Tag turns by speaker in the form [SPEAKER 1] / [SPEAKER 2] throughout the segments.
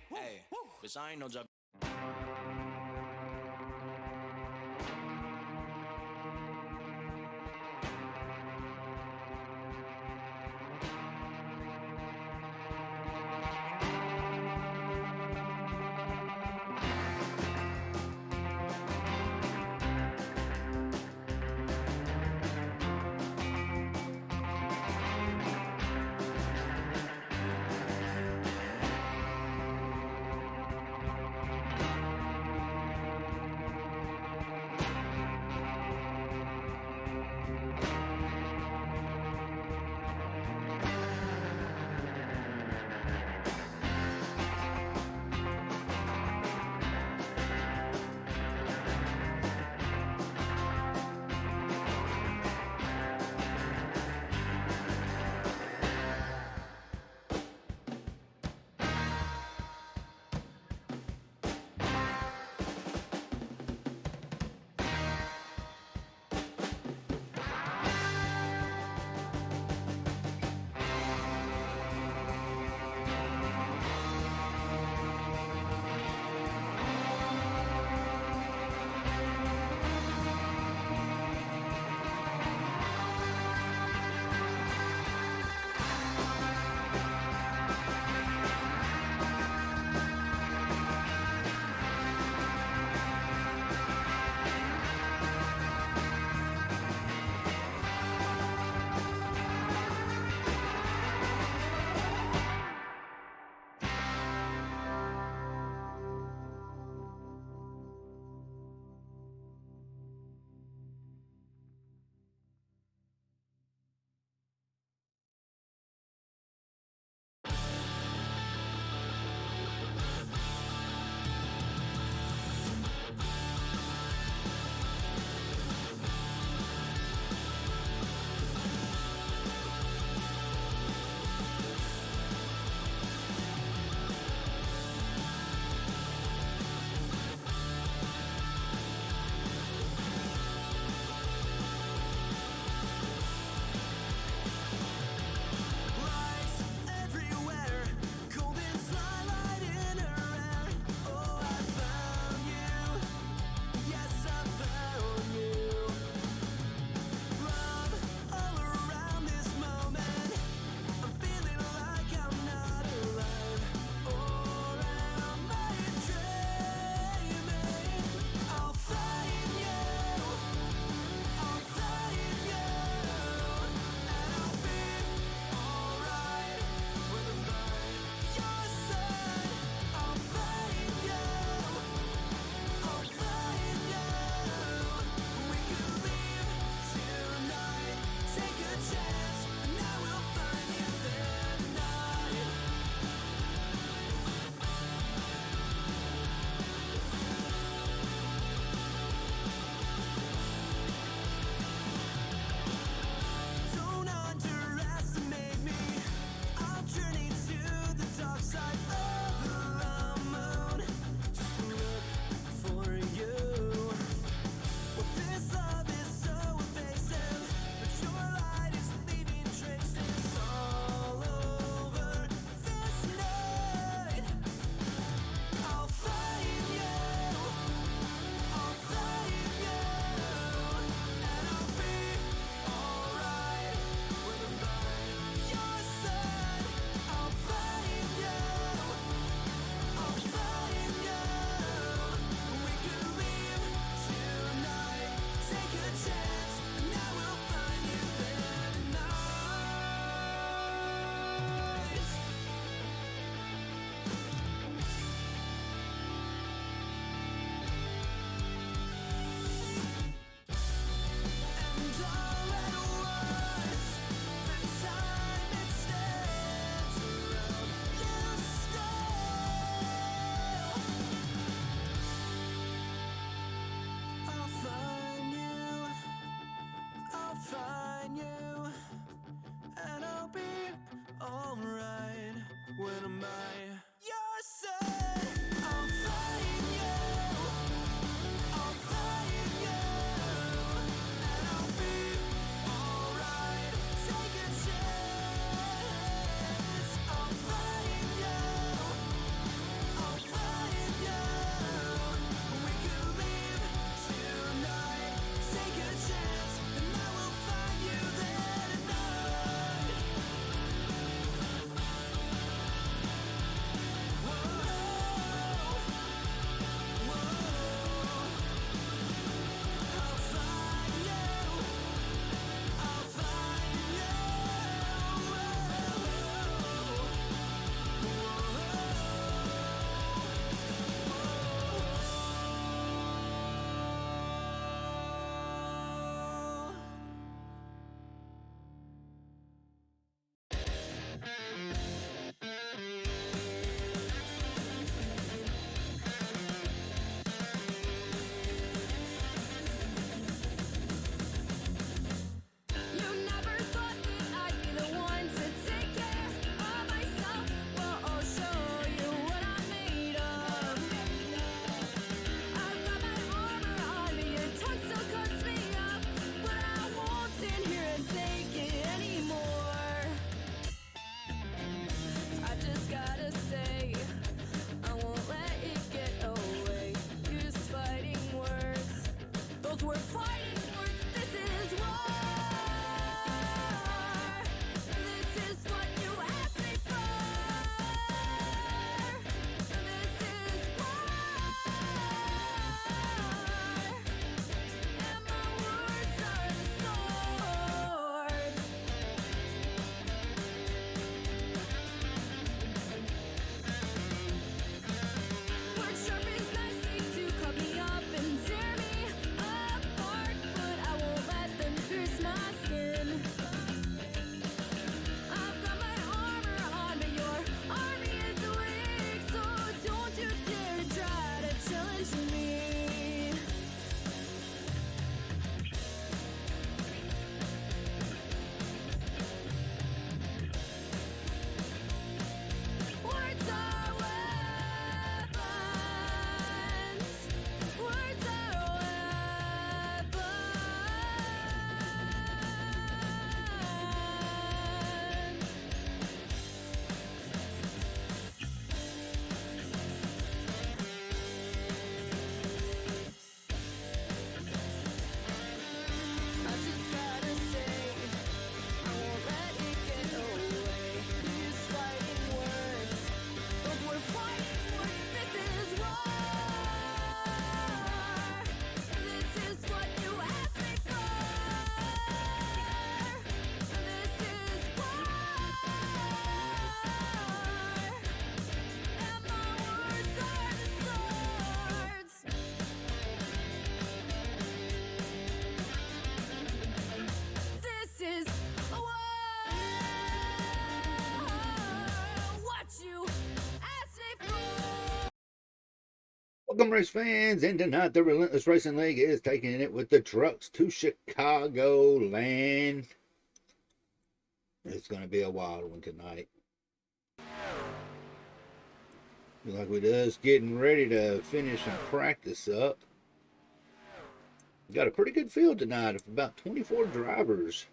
[SPEAKER 1] Hey, bitch, I ain't no joke.
[SPEAKER 2] Welcome, race fans, and tonight the Relentless Racing League is taking it with the trucks to Chicagoland. It's going to be a wild one tonight. Looks like we're just getting ready to finish some practice up. We got a pretty good field tonight of about 24 drivers.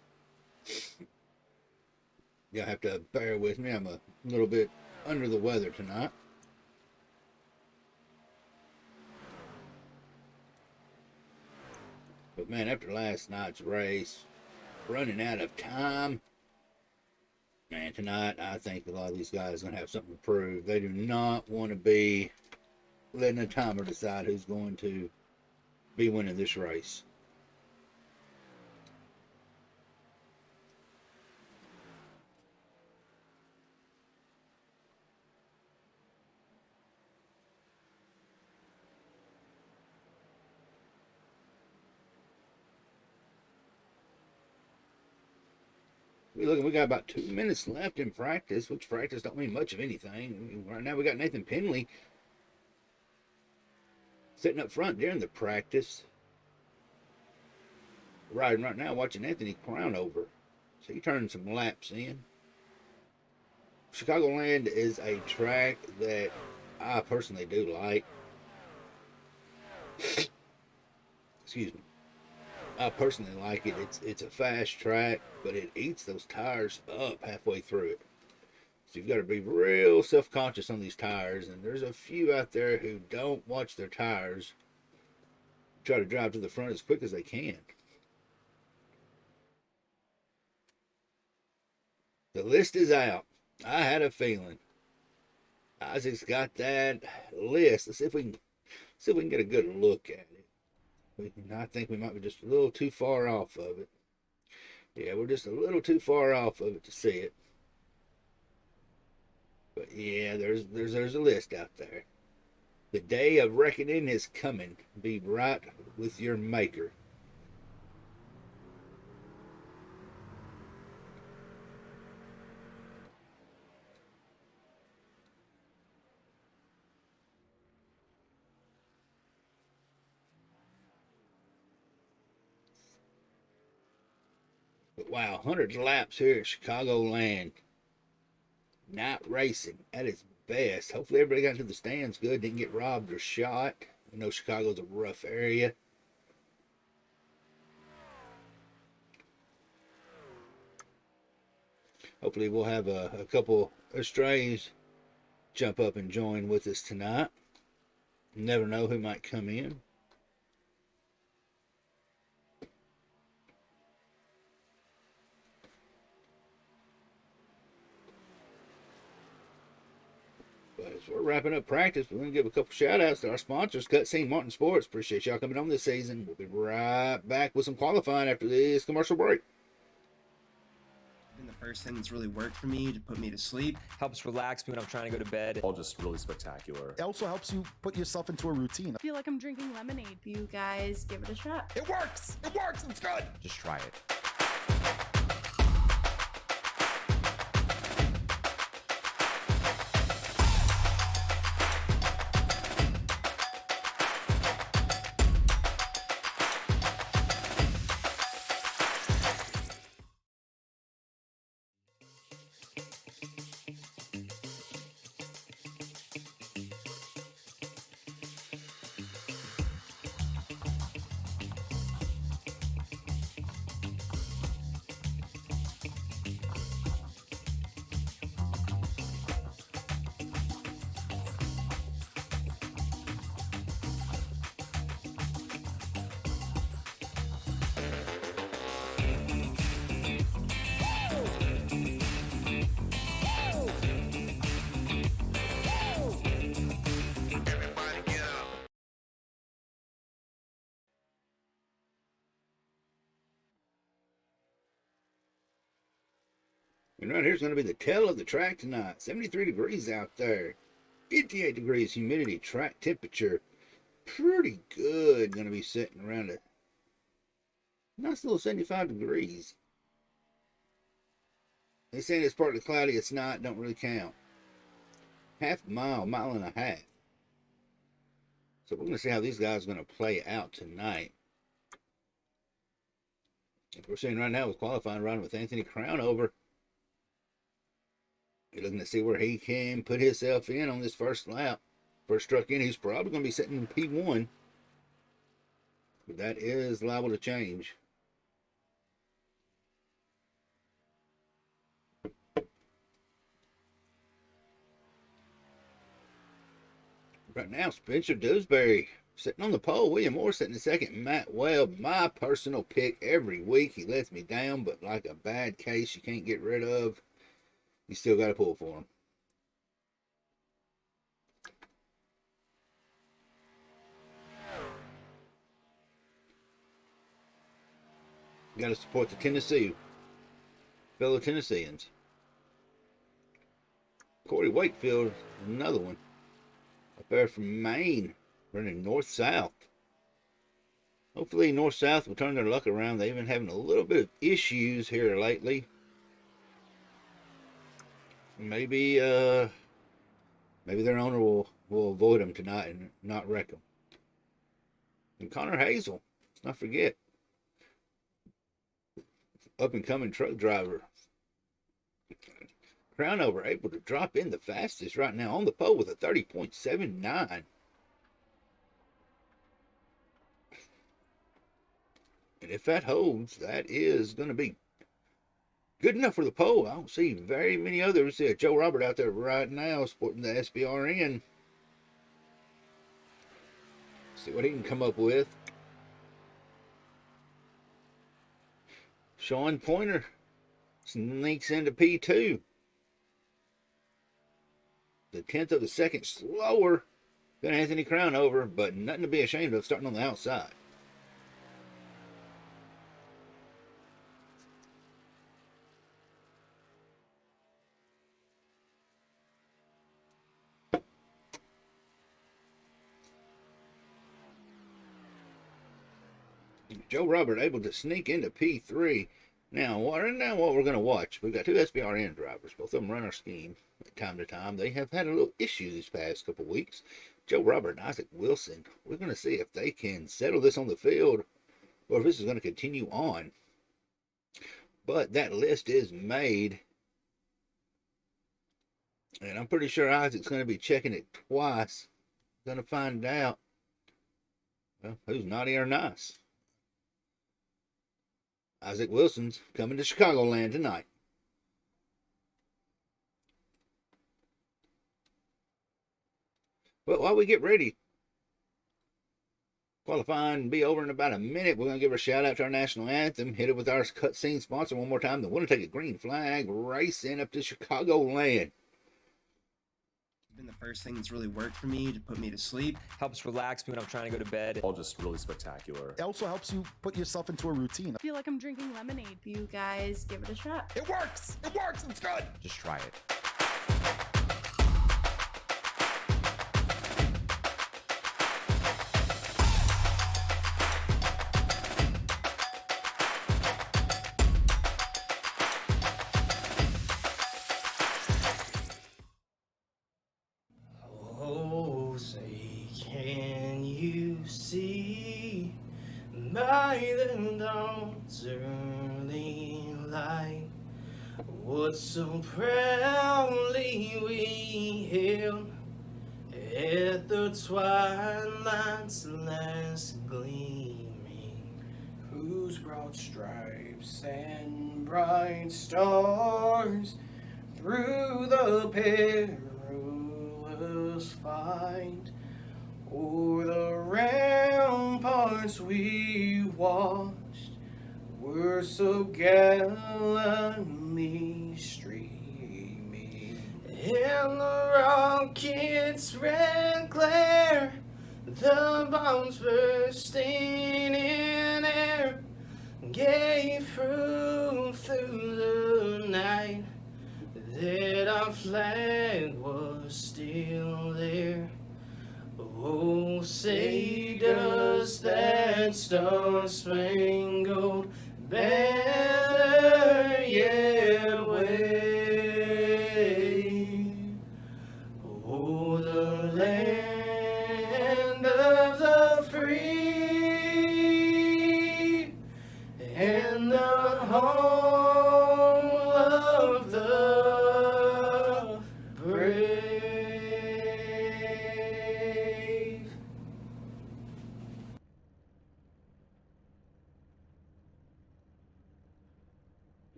[SPEAKER 2] You'll have to bear with me. I'm a little bit under the weather tonight. But man, after last night's race, running out of time, man, tonight I think a lot of these guys are going to have something to prove. They do not want to be letting a timer decide who's going to be winning this race. We got about 2 minutes left in practice, which practice don't mean much of anything. Right now we got Nathan Penley sitting up front during the practice. Riding right now, watching Anthony Crown over. So he turning some laps in. Chicagoland is a track that I personally do like. Excuse me. I personally like it. It's a fast track, but it eats those tires up halfway through it. So you've got to be real self-conscious on these tires, and there's a few out there who don't watch their tires. Try to drive to the front as quick as they can. The list is out. I had a feeling. Isaac's got that list. Let's see if we can get a good look at it. I think we might be just a little too far off of it. Yeah, we're just a little too far off of it to see it. But yeah, there's a list out there. The day of reckoning is coming. Be right with your maker. But wow, 100 laps here at Chicagoland. Night racing at its best. Hopefully everybody got into the stands good, didn't get robbed or shot. We know Chicago's a rough area. Hopefully we'll have a couple of strays jump up and join with us tonight. You never know who might come in. But as we're wrapping up practice, we're going to give a couple shout outs to our sponsors, Cutscene Martin Sports. Appreciate y'all coming on this season. We'll be right back with some qualifying after this commercial break.
[SPEAKER 3] Been the first thing that's really worked for me to put me to sleep.
[SPEAKER 4] Helps relax me when I'm trying to go to bed.
[SPEAKER 5] All just really spectacular.
[SPEAKER 6] It also helps you put yourself into a routine.
[SPEAKER 7] I feel like I'm drinking lemonade. You guys give it a shot.
[SPEAKER 6] It works! It works! It's good!
[SPEAKER 4] Just try it.
[SPEAKER 2] And right here's going to be the tail of the track tonight. 73 degrees out there. 58 degrees humidity, track temperature. Pretty good. Going to be sitting around a nice little 75 degrees. They saying it's partly cloudy. It's not. Don't really count. Half a mile, mile and a half. So we're going to see how these guys are going to play out tonight. We're seeing right now with qualifying running with Anthony Crownover. You're looking to see where he can put himself in on this first lap. First truck in, he's probably going to be sitting in P1. But that is liable to change. Right now, Spencer Dewsbury sitting on the pole. William Moore sitting in second. Matt Webb, my personal pick every week. He lets me down, but like a bad case you can't get rid of, you still got to pull for him. Got to support the Tennessee, fellow Tennesseans. Corey Wakefield, another one. Up there from Maine, running north-south. Hopefully north-south will turn their luck around. They've been having a little bit of issues here lately. Maybe their owner will avoid them tonight and not wreck them. And Connor Hazel, let's not forget, up-and-coming truck driver. Crownover able to drop in the fastest right now on the pole with a 30.79. And if that holds, that is going to be good enough for the pole. I don't see very many others. See Joe Robert out there right now sporting the SBRN. See what he can come up with. Sean Pointer sneaks into P2. The 10th of a second slower than Anthony Crownover, but nothing to be ashamed of starting on the outside. Joe Robert able to sneak into P3. Now what we're going to watch, we've got two SBRN drivers. Both of them run our scheme at time to time. They have had a little issue these past couple weeks. Joe Robert and Isaac Wilson. We're going to see if they can settle this on the field or if this is going to continue on. But that list is made. And I'm pretty sure Isaac's going to be checking it twice. Going to find out, well, who's naughty or nice. Isaac Wilson's coming to Chicagoland tonight. But while we get ready, qualifying will be over in about a minute. We're going to give a shout out to our national anthem. Hit it with our cutscene sponsor one more time. The winner take a green flag racing up to Chicagoland.
[SPEAKER 3] Been the first thing that's really worked for me to put me to sleep.
[SPEAKER 4] Helps relax me when I'm trying to go to bed.
[SPEAKER 5] All just really spectacular.
[SPEAKER 6] It also helps you put yourself into a routine.
[SPEAKER 7] I feel like I'm drinking lemonade. You guys give it a shot.
[SPEAKER 6] It works! It works! It's good!
[SPEAKER 5] Just try it.
[SPEAKER 8] Oh, say, can you see by the dawn's early light what so proudly we hailed at the twilight's last gleaming, whose broad stripes and bright stars through the perilous fight o'er the ramparts we watched were so gallantly streaming, and the rockets' red glare, the bombs bursting in air, gave proof through the night that our flag was still there. Oh, say does that star-spangled banner yet wave? Oh, the land of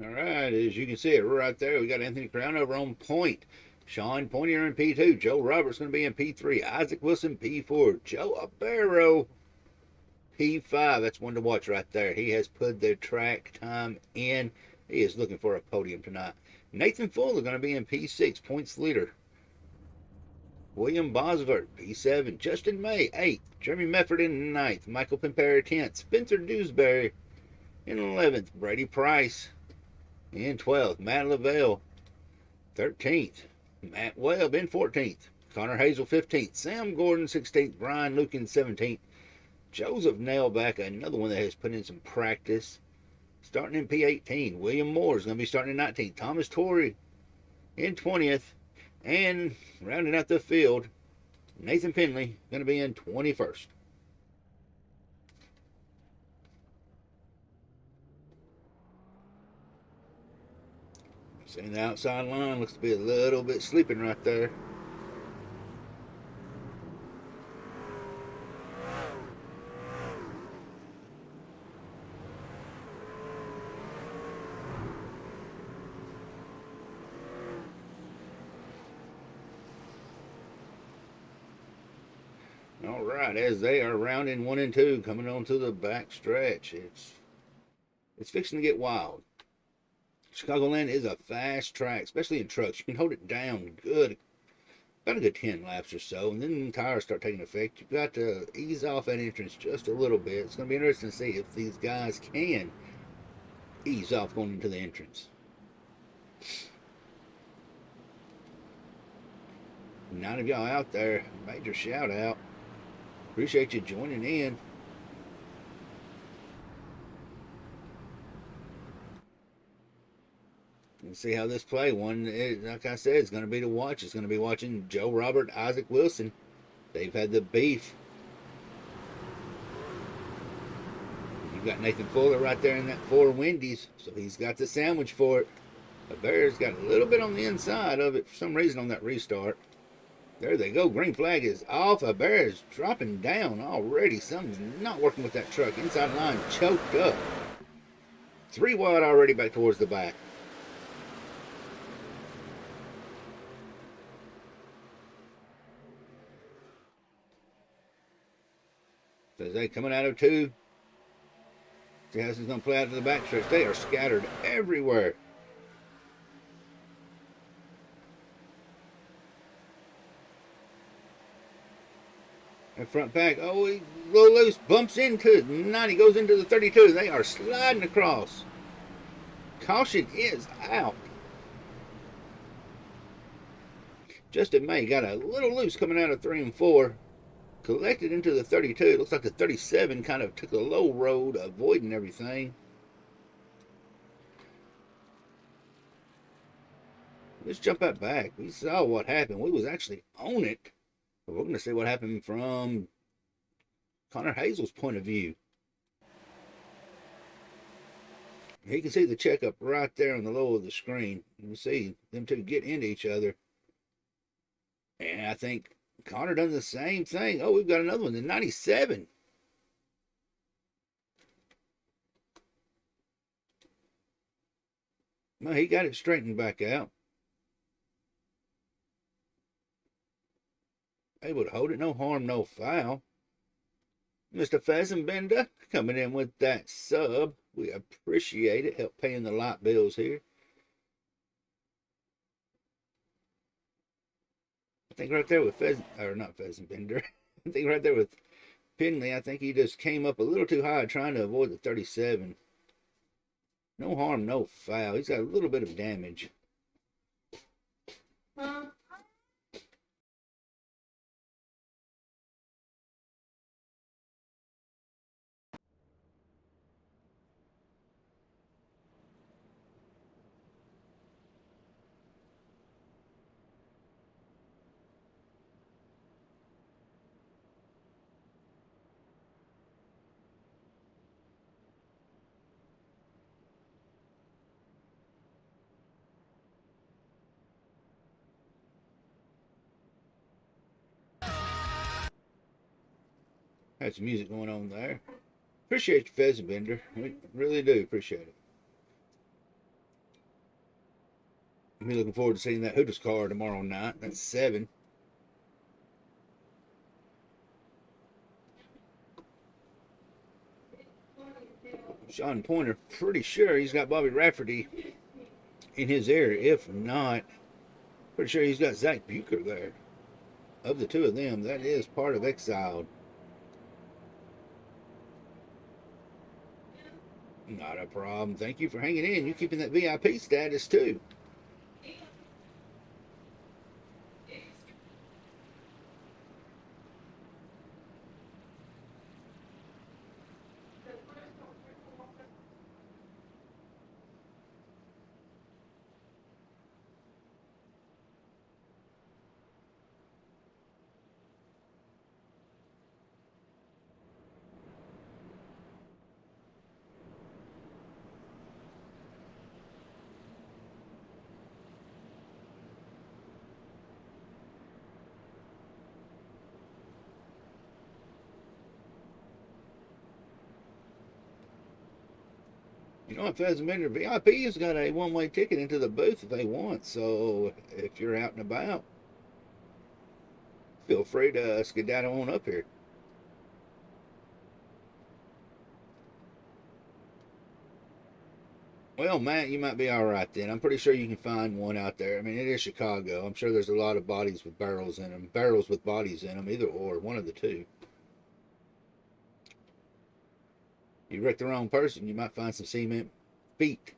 [SPEAKER 2] All right, as you can see it right there, we got Anthony Crown over on point. Sean Pointer in P2. Joe Roberts going to be in P3. Isaac Wilson, P4. Joe Abero, P5. That's one to watch right there. He has put the track time in. He is looking for a podium tonight. Nathan Fuller going to be in P6. Points leader. William Bosworth, P7. Justin May, 8th. Jeremy Mefford in 9th. Michael Pimpera, 10th. Spencer Dewsbury in 11th. Brady Price in 12th. Matt Lavelle, 13th. Matt Webb in 14th. Connor Hazel, 15th. Sam Gordon, 16th. Brian Lukin, 17th. Joseph Nailback, another one that has put in some practice, starting in P18. William Moore is going to be starting in 19th. Thomas Torrey in 20th. And rounding out the field, Nathan Penley going to be in 21st. Seeing the outside line, looks to be a little bit sleeping right there. All right, as they are rounding 1 and 2, coming on to the back stretch, it's fixing to get wild. Chicagoland is a fast track, especially in trucks. You can hold it down good, about a good 10 laps or so, and then the tires start taking effect. You've got to ease off that entrance just a little bit. It's going to be interesting to see if these guys can ease off going into the entrance. 9 of y'all out there, major shout out. Appreciate you joining in. And see how this play. One, like I said, it's going to be to watch. It's going to be watching Joe Robert, Isaac Wilson. They've had the beef. You've got Nathan Fuller right there in that 4 Wendy's, so he's got the sandwich for it. The Bears got a little bit on the inside of it for some reason on that restart. There they go. Green flag is off. A bear is dropping down already. Something's not working with that truck. Inside line choked up. 3 wide already back towards the back. So as they coming out of 2. See how this is going to play out to the back stretch. They are scattered everywhere. And front back, oh, he low loose, bumps into 90, goes into the 32. They are sliding across. Caution is out. Justin May got a little loose coming out of 3 and 4. Collected into the 32. It looks like the 37 kind of took a low road, avoiding everything. Let's jump that back. We saw what happened. We was actually on it. But we're going to see what happened from Connor Hazel's point of view. You can see the checkup right there on the low of the screen. You can see them two get into each other. And I think Connor done the same thing. Oh, we've got another one, the 97. No, he got it straightened back out. Able to hold it, no harm, no foul. Mr. Fazenbender coming in with that sub. We appreciate it. Help paying the light bills here. I think right there with Fazenbender. I think right there with Penley, I think he just came up a little too high trying to avoid the 37. No harm, no foul. He's got a little bit of damage. Had some music going on there. Appreciate you, Fazenbender. We really do appreciate it. I'm looking forward to seeing that Hooters car tomorrow night. That's 7. Sean Pointer, pretty sure he's got Bobby Rafferty in his area. If not, pretty sure he's got Zach Bucher there. Of the two of them, that is part of Exiled. Not a problem. Thank you for hanging in. You keeping that VIP status too. You know, if there's a minute, VIP's got a one-way ticket into the booth if they want. So if you're out and about, feel free to skedaddle on up here. Well, Matt, you might be all right then. I'm pretty sure you can find one out there. I mean, it is Chicago. I'm sure there's a lot of bodies with barrels in them. Barrels with bodies in them, either or, one of the two. You wreck the wrong person, you might find some cement feet.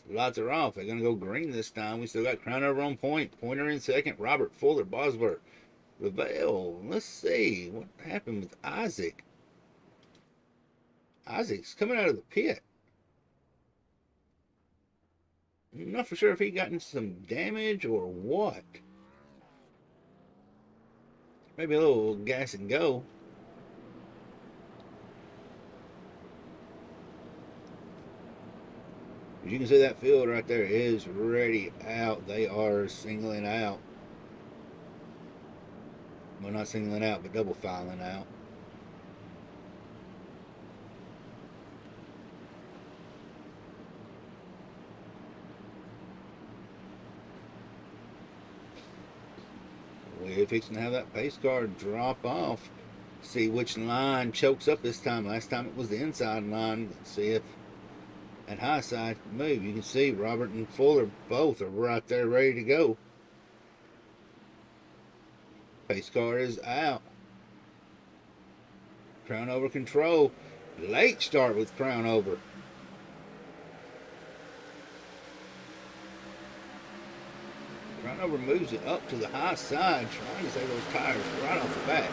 [SPEAKER 2] Lots are off. They're going to go green this time. We still got Crown over on point. Pointer in second. Robert, Fuller, Bosworth, Revelle. Let's see what happened with Isaac. Isaac's coming out of the pit. I'm not for sure if he gotten some damage or what. Maybe a little gas and go. As you can see, that field right there is ready out. They are singling out. Well, not singling out, but double filing out. We're fixing to have that pace car drop off. See which line chokes up this time. Last time it was the inside line. Let's see if that high side can move. You can see Robert and Fuller both are right there ready to go. Pace car is out. Crown over control. Late start with Crown over. Crown over moves it up to the high side, trying to save those tires right off the bat.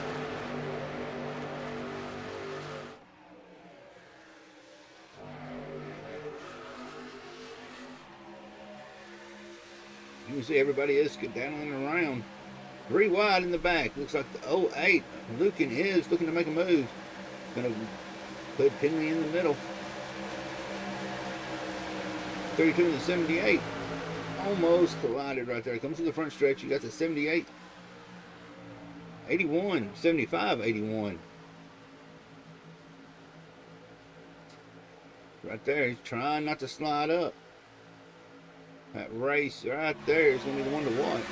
[SPEAKER 2] You can see everybody is skedaddling around. 3 wide in the back. Looks like the 08. Lucan is looking to make a move. Gonna put Penley in the middle. 32 and the 78. Almost collided right there. Comes to the front stretch. You got the 78. 81. 75, 81. Right there. He's trying not to slide up. That race right there is going to be the one to watch.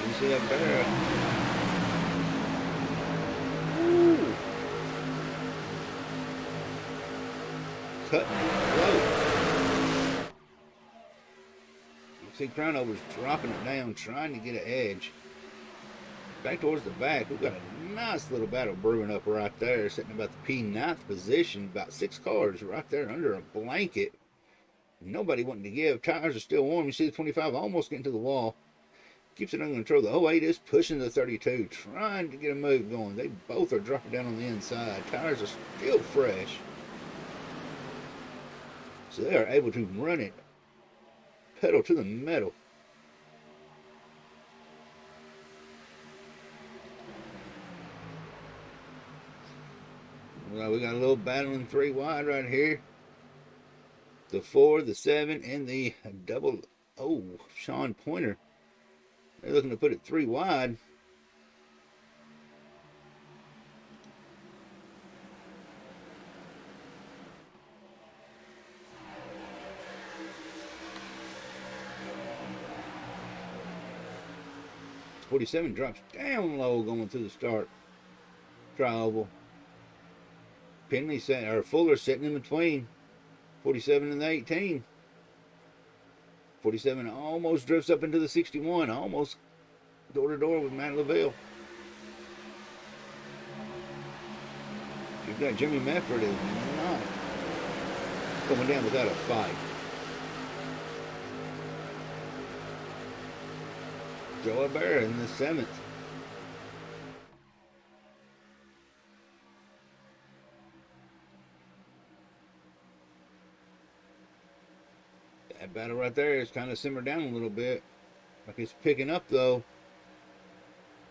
[SPEAKER 2] You see that barrel? Woo. Cutting low. You see Crown Over's dropping it down, trying to get an edge. Back towards the back, we've got a nice little battle brewing up right there, sitting about the P9th position, about 6 cars right there under a blanket. Nobody wanting to give. Tires are still warm. You see the 25 almost getting to the wall. Keeps it under control. The 08 is pushing the 32, trying to get a move going. They both are dropping down on the inside. Tires are still fresh. So they are able to run it pedal to the metal. Well, we got a little battling 3 wide right here. The 4, the 7, and the double. Oh, Sean Pointer. They're looking to put it 3 wide. 47 drops down low going through the start. Tri-oval. Penley set, or Fuller sitting in between 47 and the 18. 47 almost drifts up into the 61, almost door to door with Matt LaVille. You've got Jimmy Medford is not coming down without a fight. Joe Ibarra in the 7th. That battle right there is kind of simmered down a little bit. Like it's picking up though.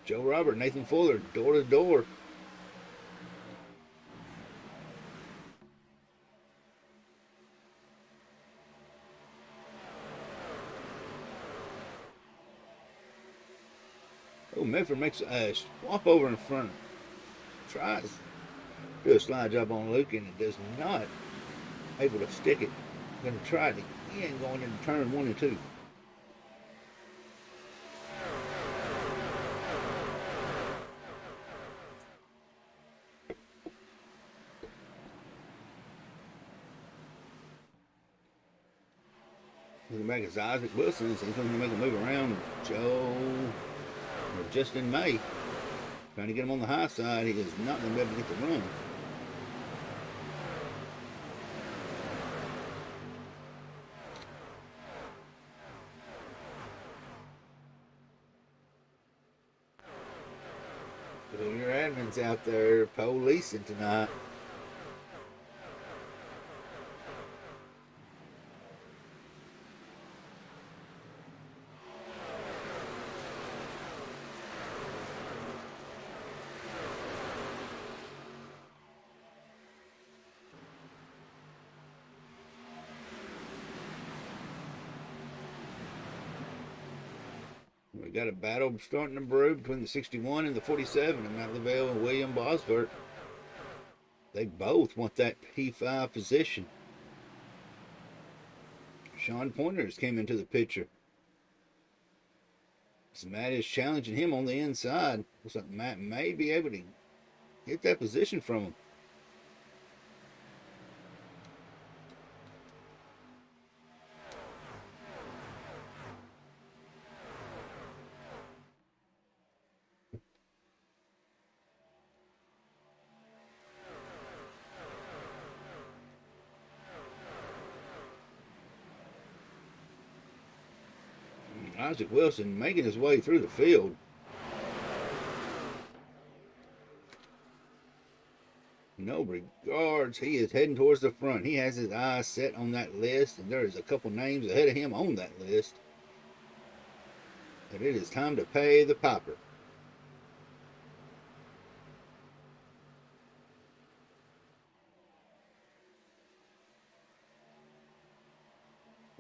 [SPEAKER 2] Joe Robert, Nathan Fuller, door to door. Oh, Medford makes a swap over in front. Tries to do a slide job on Luke and it does not able to stick it. Going to try it again going into turn 1 and 2. Looking back at Isaac Wilson, so he's going to make a move around. Joe, or Justin May, trying to get him on the high side. He is not going to be able to get the run. So your admins out there policing tonight. We got a battle starting to brew between the 61 and the 47 of Matt LaVille and William Bosworth. They both want that P5 position. Sean Pointers came into the picture. So Matt is challenging him on the inside. Looks like Matt may be able to get that position from him. Isaac Wilson making his way through the field. No regards. He is heading towards the front. He has his eyes set on that list, and there is a couple names ahead of him on that list. And it is time to pay the piper.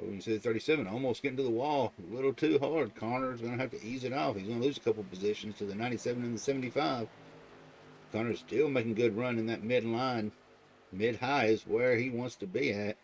[SPEAKER 2] Oh, you see the 37 almost getting to the wall. A little too hard. Connor's going to have to ease it off. He's going to lose a couple positions to the 97 and the 75. Connor's still making good run in that mid line. Mid-high is where he wants to be at.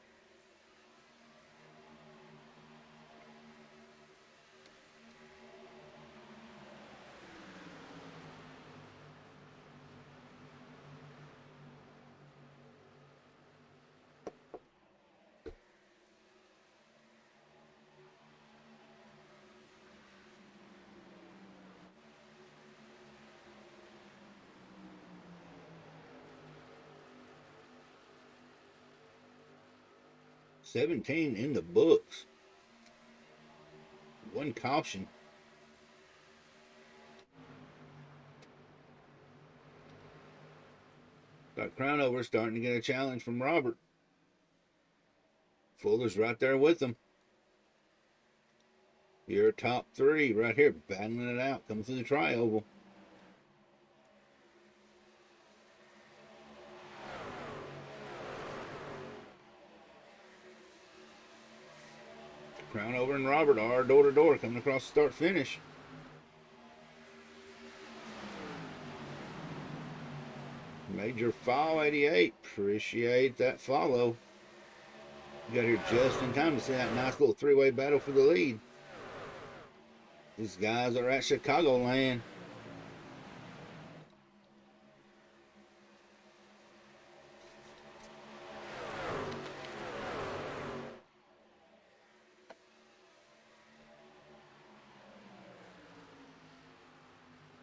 [SPEAKER 2] $17 in the books. One caution. Got Crownover starting to get a challenge from Robert. Fuller's right there with him. Your top 3 right here, battling it out, coming through the tri-oval. Crownover and Robert are door to door coming across the start finish. Major foul 88. Appreciate that follow. You got here just in time to see that nice little 3-way battle for the lead. These guys are at Chicagoland.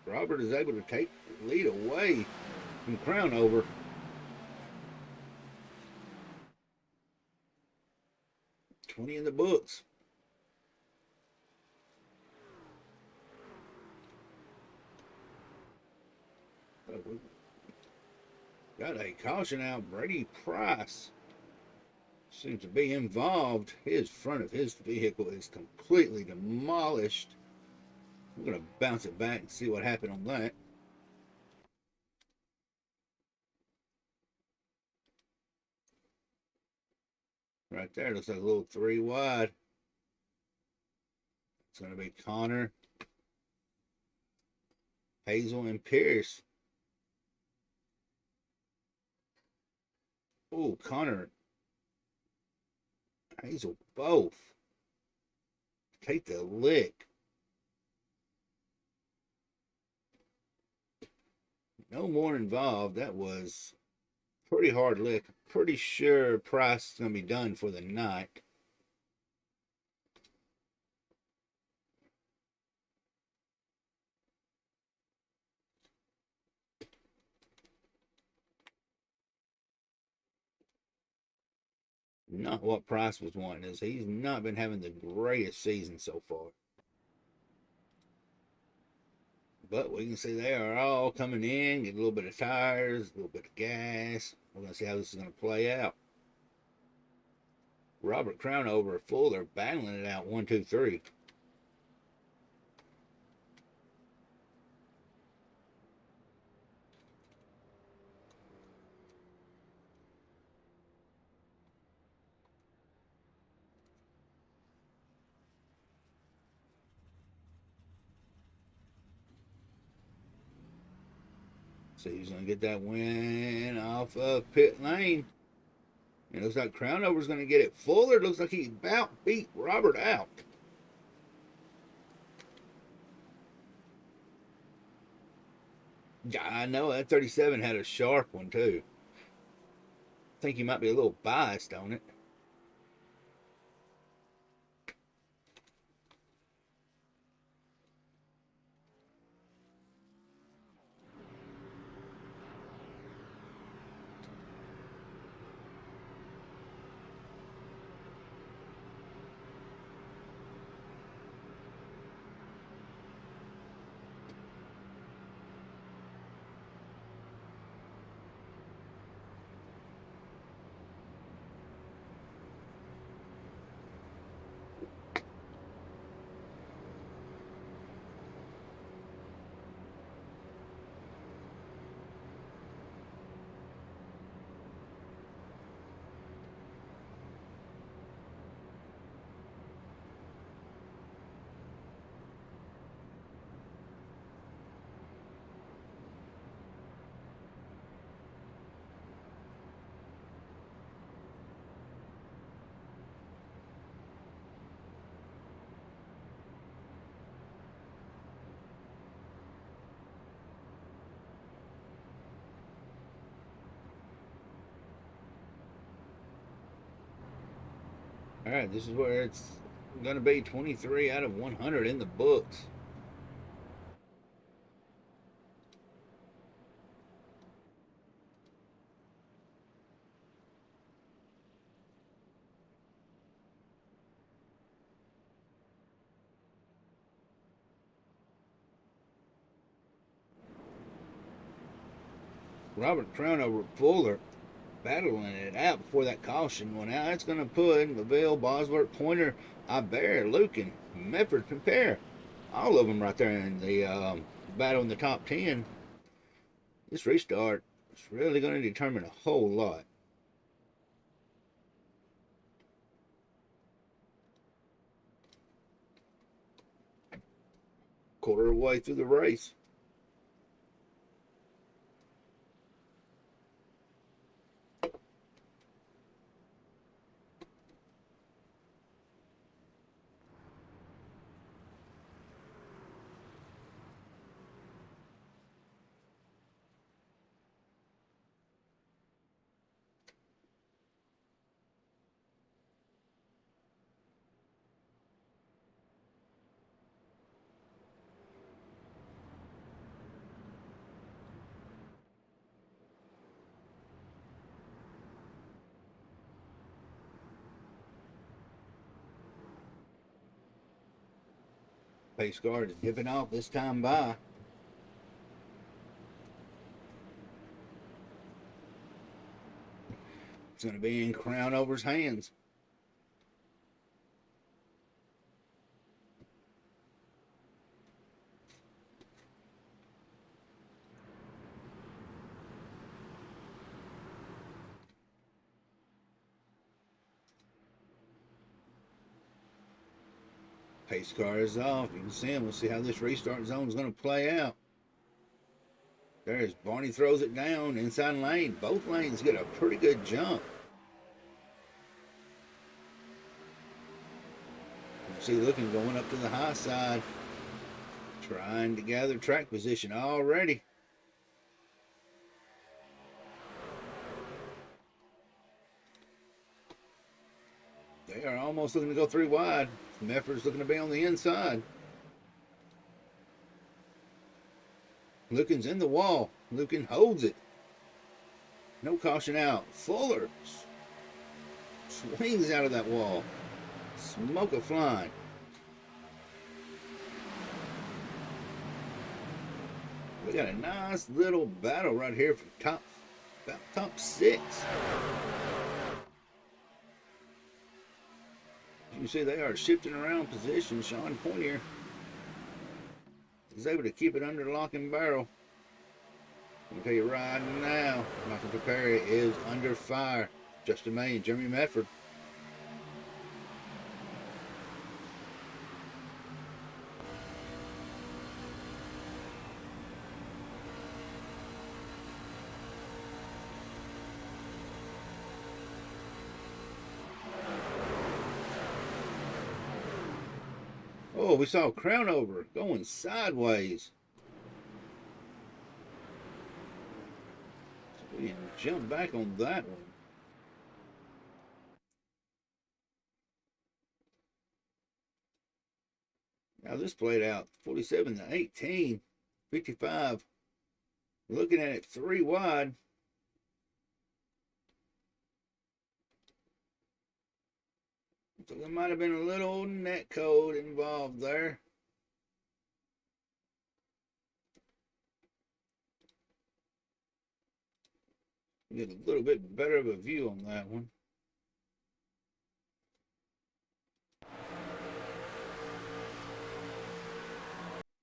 [SPEAKER 2] Robert is able to take the lead away from Crownover. $20 in the books. Got a caution out. Brady Price seems to be involved. His front of his vehicle is completely demolished. We're going to bounce it back and see what happened on that. Right there, looks like a little 3 wide. It's going to be Connor, Hazel, and Pierce. Oh, Connor, Hazel both take the lick. No more involved. That was pretty hard lick. Pretty sure Price is going to be done for the night. Not what Price was wanting, is he's not been having the greatest season so far. But we can see they are all coming in, get a little bit of tires, a little bit of gas. We're going to see how this is going to play out. Robert Crownover, Fuller battling it out 1, 2, 3. So he's going to get that win off of pit lane. It looks like Crownover's going to get it. Fuller looks like he about beat Robert out. I know that 37 had a sharp one too. I think he might be a little biased on it. All right, this is where it's going to be 23 out of 100 in the books. Robert Crownover, Fuller battling it out before that caution went out. It's going to put Lavelle, Bosworth, Pointer, Iber, Lucan, Medford, Compare, all of them right there in the battle in the top 10. This restart is really going to determine a whole lot. Quarter of the way through the race. Pace car is dipping off this time by. It's going to be in Crownover's hands. Pace car is off. You can see him. We'll see how this restart zone is going to play out. There's Barney, throws it down inside lane. Both lanes get a pretty good jump. You see looking going up to the high side. Trying to gather track position already. They are almost looking to go 3 wide. Mefford's looking to be on the inside. Lucan's in the wall. Lucan holds it. No caution out. Fuller swings out of that wall. Smoke a flying. We got a nice little battle right here for about top 6. You can see they are shifting around position. Sean Poinier is able to keep it under lock and barrel. I'm going to tell you right now, Michael Perry is under fire. Justin May and Jeremy Medford. Oh, we saw Crownover going sideways. So we can jump back on that one. Now this played out 47-18, 55. Looking at it 3 wide. So there might have been a little net code involved there. Get a little bit better of a view on that one.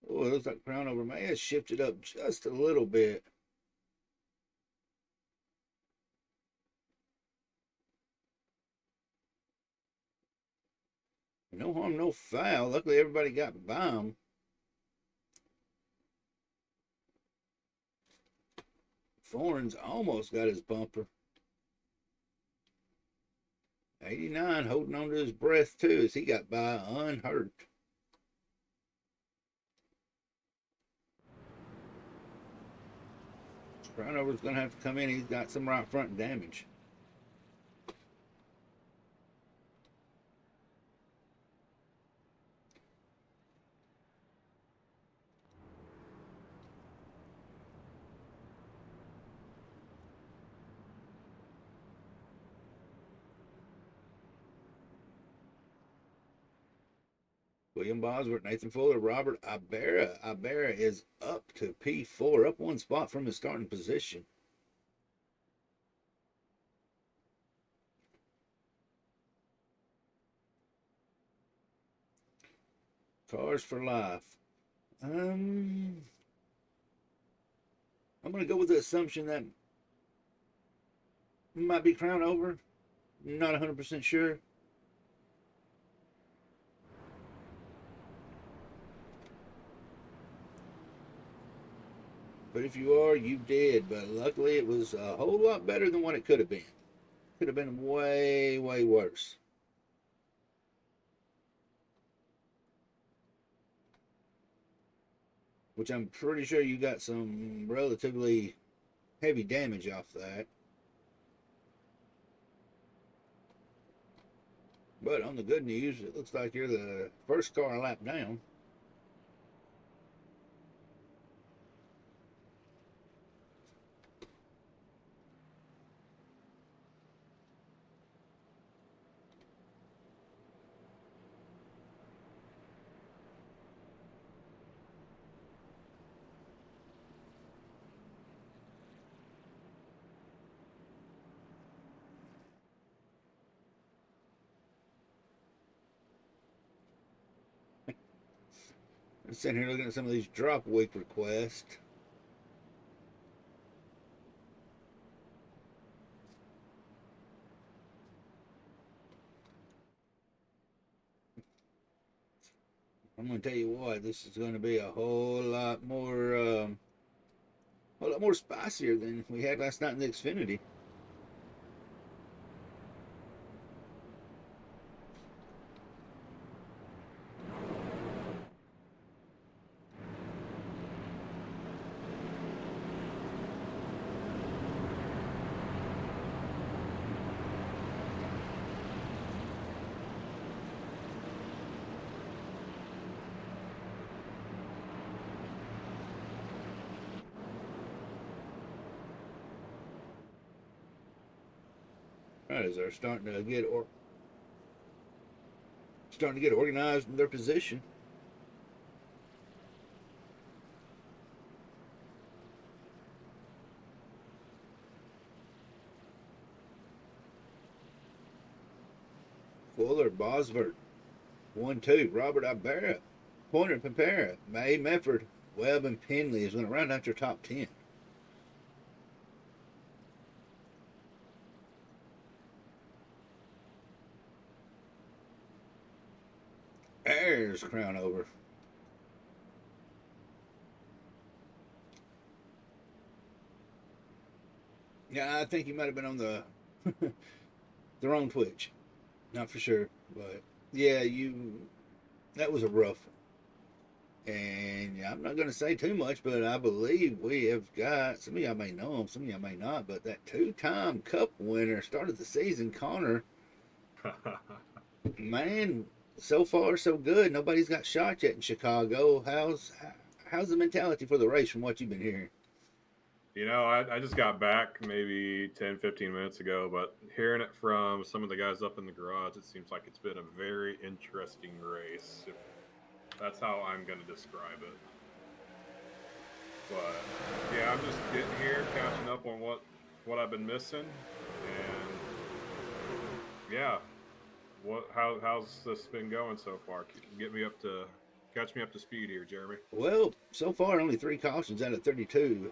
[SPEAKER 2] Oh, it looks like Crownover may have shifted up just a little bit. No harm, no foul. Luckily, everybody got by him. Foreign's almost got his bumper. 89 holding on to his breath, too, as he got by unhurt. Crownover's going to have to come in. He's got some right front damage. William Bosworth, Nathan Fuller, Robert Ibarra. Ibarra is up to P4, up 1 spot from his starting position. Cars for life. I'm going to go with the assumption that might be Crownover. Not 100% sure. But if you are, you did. But luckily, it was a whole lot better than what it could have been. Could have been way, way worse. Which I'm pretty sure you got some relatively heavy damage off that. But on the good news, it looks like you're the first car lap down. I'm sitting here looking at some of these drop week requests. I'm going to tell you what, this is going to be a whole lot more spicier than we had last night in the Xfinity. Right, as they're starting to get organized in their position. Fuller, Bosworth, 1-2. Robert Ibarra, Pointer, Pampera, May, Mefford, Webb, and Penley is going to round out your top 10. Ayers crown over. Yeah, I think he might have been on the the wrong Twitch. Not for sure, but yeah, that was a rough one. And yeah, I'm not going to say too much, but I believe we have got, some of y'all may know him, some of y'all may not, but that 2-time Cup winner, started the season, Connor. Man, so far so good. Nobody's got shot yet in Chicago. How's the mentality for the race from what you've been hearing?
[SPEAKER 5] You know, I just got back maybe 10, 15 minutes ago, but hearing it from some of the guys up in the garage, it seems like it's been a very interesting race. If that's how I'm going to describe it. But, yeah, I'm just getting here, catching up on what I've been missing. And, yeah, how's this been going so far? Catch me up to speed here, Jeremy.
[SPEAKER 2] Well, so far only 3 cautions out of 33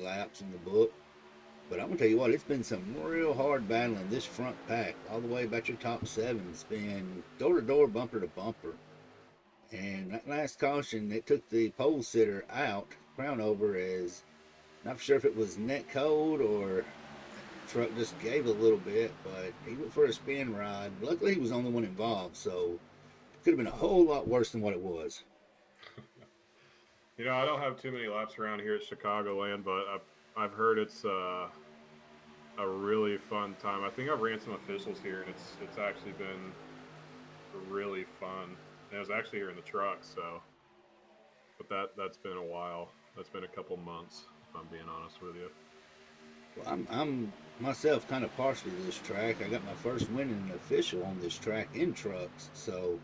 [SPEAKER 2] laps in the book. But I'm going to tell you what, it's been some real hard battling. This front pack, all the way about your top 7, it's been door to door, bumper to bumper. And that last caution, it took the pole sitter out, crown over, as not sure if it was net cold or truck just gave a little bit, but he went for a spin ride. Luckily, he was the only one involved, so it could have been a whole lot worse than what it was.
[SPEAKER 5] You know, I don't have too many laps around here at Chicagoland, but I've heard it's a really fun time. I think I've ran some officials here, and it's actually been really fun. And I was actually here in the truck, so. But that's been a while. That's been a couple months, if I'm being honest with you.
[SPEAKER 2] Well, I'm myself kind of partial to this track. I got my first win in an official on this track in trucks, so.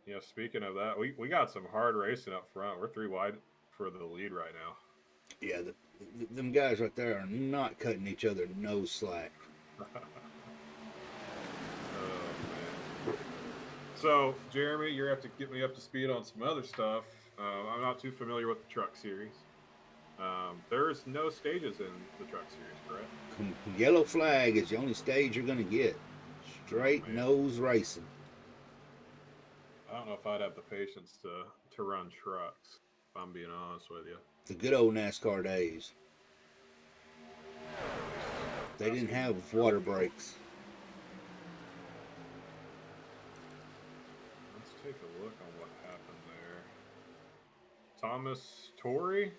[SPEAKER 5] You know, speaking of that, we got some hard racing up front. We're 3 wide for the lead right now.
[SPEAKER 2] Yeah, them guys right there are not cutting each other no slack.
[SPEAKER 5] Oh, man. So, Jeremy, you're going to have to get me up to speed on some other stuff. I'm not too familiar with the truck series. There's no stages in the truck series, correct?
[SPEAKER 2] Yellow flag is the only stage you're going to get. Straight nose racing.
[SPEAKER 5] I don't know if I'd have the patience to run trucks, if I'm being honest with you.
[SPEAKER 2] The good old NASCAR days. They didn't have water brakes.
[SPEAKER 5] Let's take a look on what happened there. Thomas Torrey?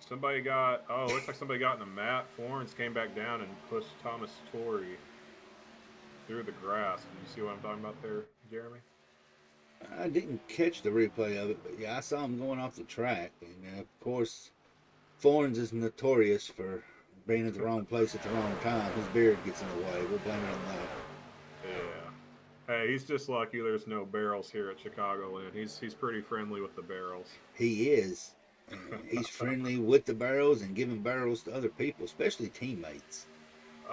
[SPEAKER 5] Looks like somebody got in a mat. Florence came back down and pushed Thomas Torrey through the grass. Did you see what I'm talking about there, Jeremy?
[SPEAKER 2] I didn't catch the replay of it, but yeah, I saw him going off the track. And of course, Fornes is notorious for being at the wrong place at the wrong time. His beard gets in the way. We'll blame it on that.
[SPEAKER 5] Yeah. Hey, he's just lucky there's no barrels here at Chicagoland. He's pretty friendly with the barrels.
[SPEAKER 2] He is. He's friendly with the barrels and giving barrels to other people, especially teammates.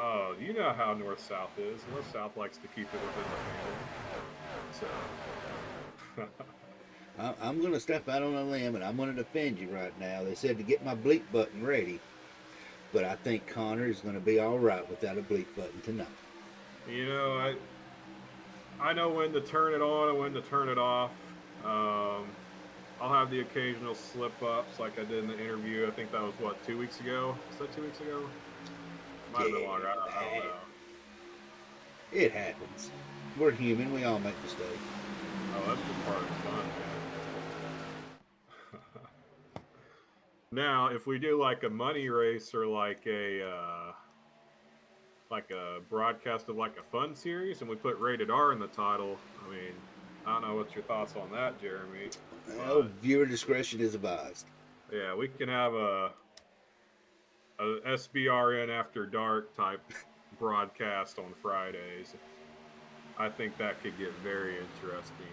[SPEAKER 5] Oh, you know how North South is. North South likes to keep it within the family. So.
[SPEAKER 2] I'm going to step out on a limb and I'm going to defend you right now. They said to get my bleep button ready, but I think Connor is going to be all right without a bleep button tonight.
[SPEAKER 5] You know, I know when to turn it on and when to turn it off. I'll have the occasional slip ups like I did in the interview. I think that was, what, 2 weeks ago? Was that 2 weeks ago? Might have been longer. I don't know.
[SPEAKER 2] It happens. We're human. We all make mistakes.
[SPEAKER 5] Oh, that's just part of the fun, man. Now, if we do like a money race or like a broadcast of like a fun series and we put rated R in the title, I mean, I don't know what's your thoughts on that, Jeremy.
[SPEAKER 2] Well, viewer discretion is advised.
[SPEAKER 5] Yeah, we can have a SBRN After Dark type broadcast on Fridays. I think that could get very interesting.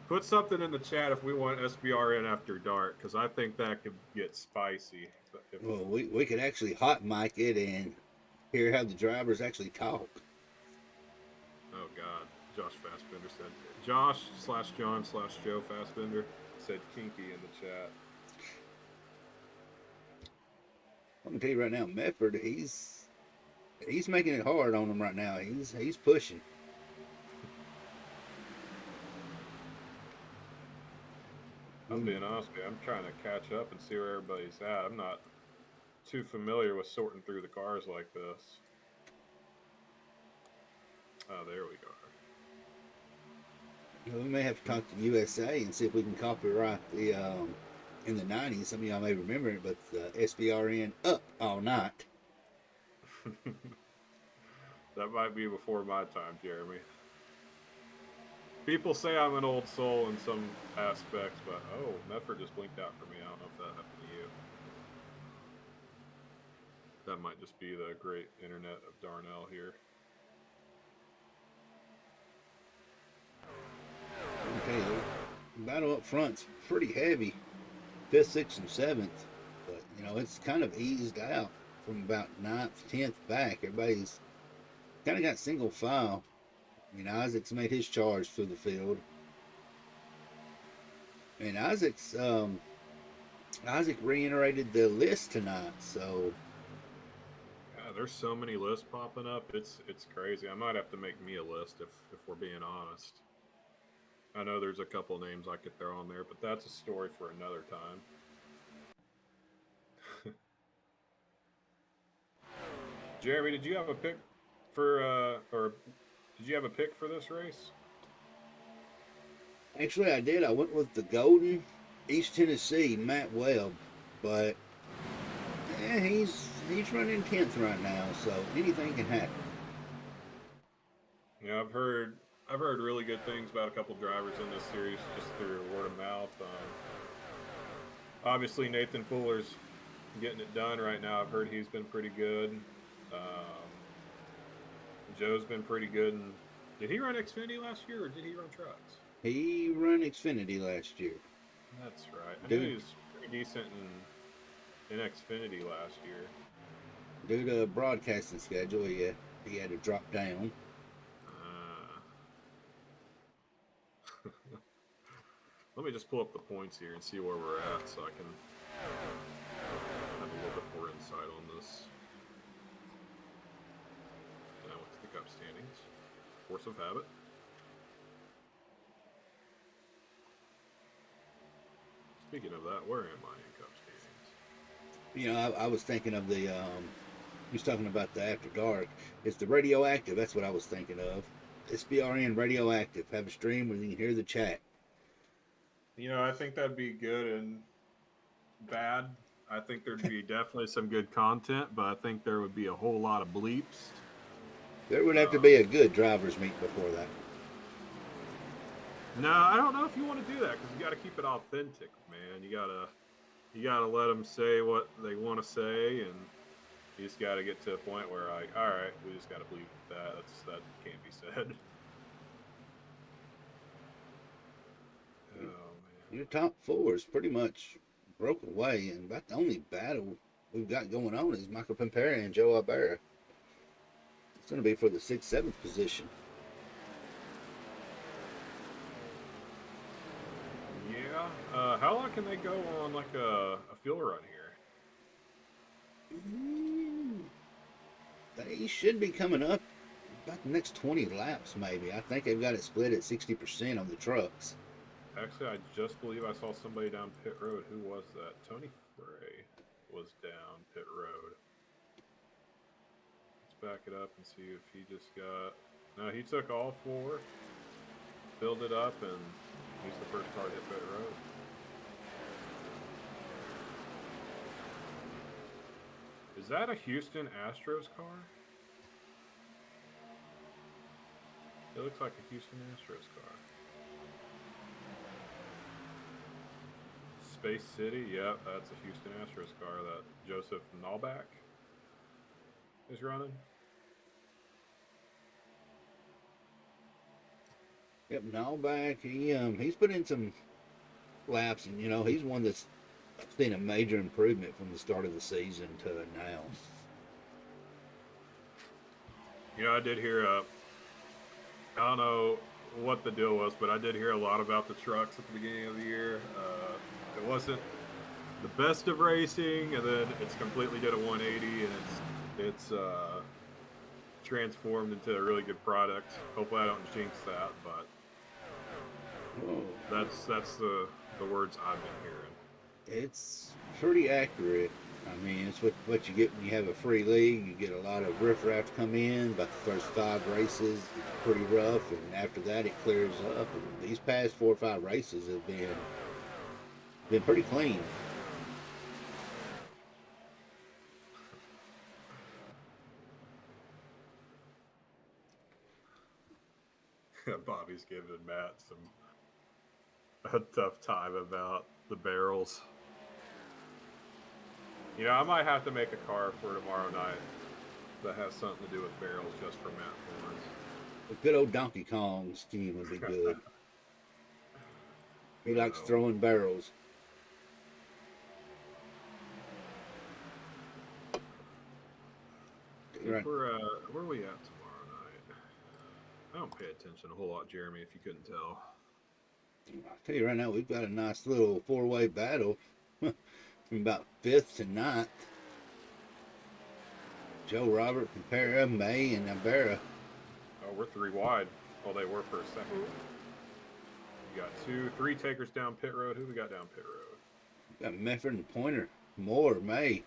[SPEAKER 5] Put something in the chat if we want SBRN After Dark, because I think that could get spicy.
[SPEAKER 2] Well, we could actually hot mic it and hear how the drivers actually talk.
[SPEAKER 5] Oh God, Josh Fassbender said. Josh/John/Joe Fassbender said kinky in the chat.
[SPEAKER 2] I'm gonna tell you right now, Medford, he's making it hard on them right now. He's pushing.
[SPEAKER 5] I'm being honest with you. I'm trying to catch up and see where everybody's at. I'm not too familiar with sorting through the cars like this. Oh, there we go.
[SPEAKER 2] We may have to talk to USA and see if we can copyright the in the 90s. Some of y'all may remember it, but SBRN Up All Night.
[SPEAKER 5] That might be before my time, Jeremy. People say I'm an old soul in some aspects, but oh, Medford just blinked out for me. I don't know if that happened to you. That might just be the great internet of Darnell here.
[SPEAKER 2] Okay, the battle up front's pretty heavy, 5th, 6th, and 7th, but you know it's kind of eased out from about 9th, 10th back. Everybody's kind of got single file. I mean, Isaac's made his charge through the field, and Isaac reiterated the list tonight, so.
[SPEAKER 5] Yeah, there's so many lists popping up. It's crazy. I might have to make me a list if we're being honest. I know there's a couple names I could throw on there, but that's a story for another time. Jeremy, did you have a pick for did you have a pick for this race?
[SPEAKER 2] Actually, I did. I went with the Golden East Tennessee, Matt Webb, but he's running 10th right now, so anything can happen.
[SPEAKER 5] Yeah, I've heard really good things about a couple drivers in this series just through word of mouth. Obviously, Nathan Fuller's getting it done right now. I've heard he's been pretty good. Joe's been pretty good. And did he run Xfinity last year, or did he run trucks?
[SPEAKER 2] He ran Xfinity last year.
[SPEAKER 5] That's right. I knew he was pretty decent in Xfinity last year.
[SPEAKER 2] Due to a broadcasting schedule, he had to drop down.
[SPEAKER 5] Let me just pull up the points here and see where we're at so I can have a little bit more insight on this. Now with the Cup standings. Force of habit. Speaking of that, where am I in Cup standings?
[SPEAKER 2] You know, I was thinking of the, he was talking about the After Dark. It's the Radioactive, that's what I was thinking of. SBRN Radioactive. Have a stream where you can hear the chat.
[SPEAKER 5] You know, I think that'd be good and bad. I think there'd be definitely some good content, but I think there would be a whole lot of bleeps.
[SPEAKER 2] There would have to be a good driver's meet before that.
[SPEAKER 5] No, I don't know if you want to do that because you got to keep it authentic, man. You gotta let them say what they want to say, and you just got to get to a point where, like, all right, we just got to believe that. That can't be said. Oh man,
[SPEAKER 2] Your top four is pretty much broke away, and about the only battle we've got going on is Michael Pimpera and Joe Albera. It's going to be for the 6th, 7th position.
[SPEAKER 5] Yeah. How long can they go on like a fuel run here?
[SPEAKER 2] They should be coming up about the next 20 laps, maybe. I think they've got it split at 60% on the trucks.
[SPEAKER 5] Actually, I just believe I saw somebody down pit road. Who was that? Tony Frey was down pit road. Let's back it up and see if he just got... No, he took all 4, filled it up, and he's the first car to hit pit road. Is that a Houston Astros car? It looks like a Houston Astros car. Space City, yep, that's a Houston Astros car that Joseph Nalbach is running.
[SPEAKER 2] Yep, Nalbach, he's put in some laps, and he's one that's seen a major improvement from the start of the season to now.
[SPEAKER 5] I did hear I don't know what the deal was, but I did hear a lot about the trucks at the beginning of the year. It wasn't the best of racing, and then it's completely did a 180, and it's transformed into a really good product. Hopefully, I don't jinx that, but that's the words I've been hearing.
[SPEAKER 2] It's pretty accurate. I mean, it's what you get when you have a free league. You get a lot of riffraff come in. About the first 5 races, it's pretty rough, and after that, it clears up. And these past 4 or 5 races have been pretty clean.
[SPEAKER 5] Bobby's giving Matt a tough time about the barrels. I might have to make a car for tomorrow night that has something to do with barrels just for Matt Florence.
[SPEAKER 2] A good old Donkey Kong scheme would be good. He likes throwing barrels. Right.
[SPEAKER 5] Where are we at tomorrow night? I don't pay attention a whole lot, Jeremy, if you couldn't tell.
[SPEAKER 2] I'll tell you right now, we've got a nice little 4-way battle from about 5th to 9th. Joe, Robert, Pimpera, May, and Albera.
[SPEAKER 5] Oh, we're 3 wide. Well, they were for a second. You got 3 takers down pit road. Who we got down pit road?
[SPEAKER 2] We got Mefford and Pointer, Moore, May.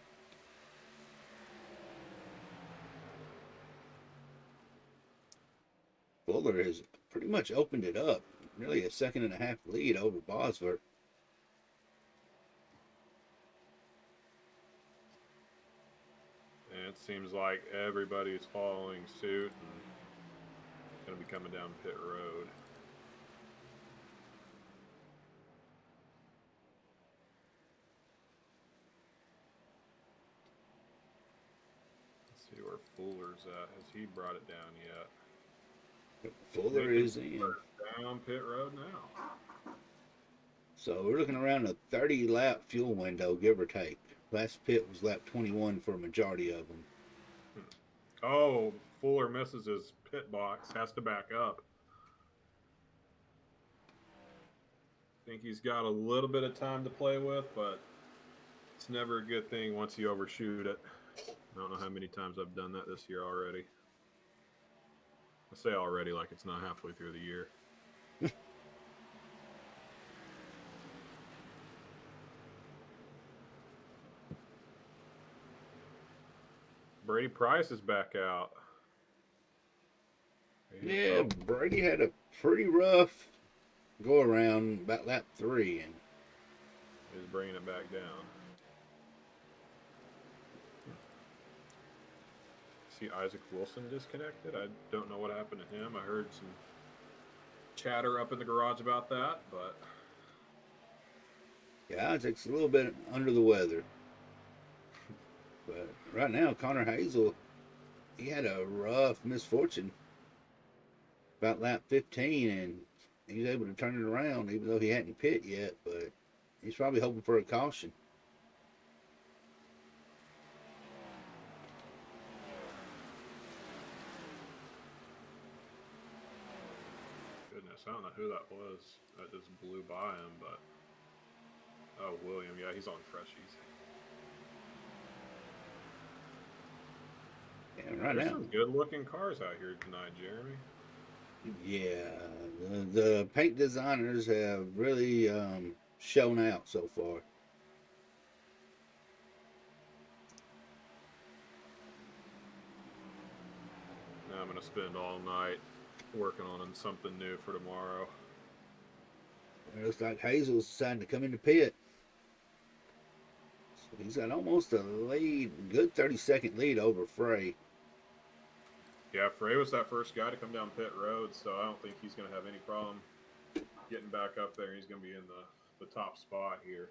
[SPEAKER 2] Fuller has pretty much opened it up. Nearly a 1.5 lead over Bosworth.
[SPEAKER 5] And it seems like everybody's following suit and going to be coming down pit road. Let's see where Fuller's at. Has he brought it down yet?
[SPEAKER 2] Fuller is in.
[SPEAKER 5] Down pit road now.
[SPEAKER 2] So we're looking around a 30-lap fuel window, give or take. Last pit was lap 21 for a majority of them.
[SPEAKER 5] Oh, Fuller misses his pit box, has to back up. I think he's got a little bit of time to play with, but it's never a good thing once you overshoot it. I don't know how many times I've done that this year already. I say already like it's not halfway through the year. Brady Price is back out.
[SPEAKER 2] Yeah, Brady had a pretty rough go around about lap 3, and
[SPEAKER 5] he's bringing it back down. See Isaac Wilson disconnected. I don't know what happened to him. I heard some chatter up in the garage about that, but
[SPEAKER 2] yeah, Isaac's a little bit under the weather. But right now, Connor Hazel, he had a rough misfortune about lap 15, and he's able to turn it around, even though he hadn't pit yet. But he's probably hoping for a caution.
[SPEAKER 5] nice. I don't know who that was. That just blew by him, but oh, William, yeah, he's on freshies.
[SPEAKER 2] Yeah, right
[SPEAKER 5] There's
[SPEAKER 2] now.
[SPEAKER 5] some good-looking cars out here tonight, Jeremy.
[SPEAKER 2] Yeah, the paint designers have really shown out so far.
[SPEAKER 5] Now I'm gonna spend all night working on something new for tomorrow.
[SPEAKER 2] It looks like Hazel's deciding to come in the pit. So he's got almost a lead, good 30-second lead over Frey.
[SPEAKER 5] Yeah, Frey was that first guy to come down pit road, so I don't think he's going to have any problem getting back up there. He's going to be in the top spot here.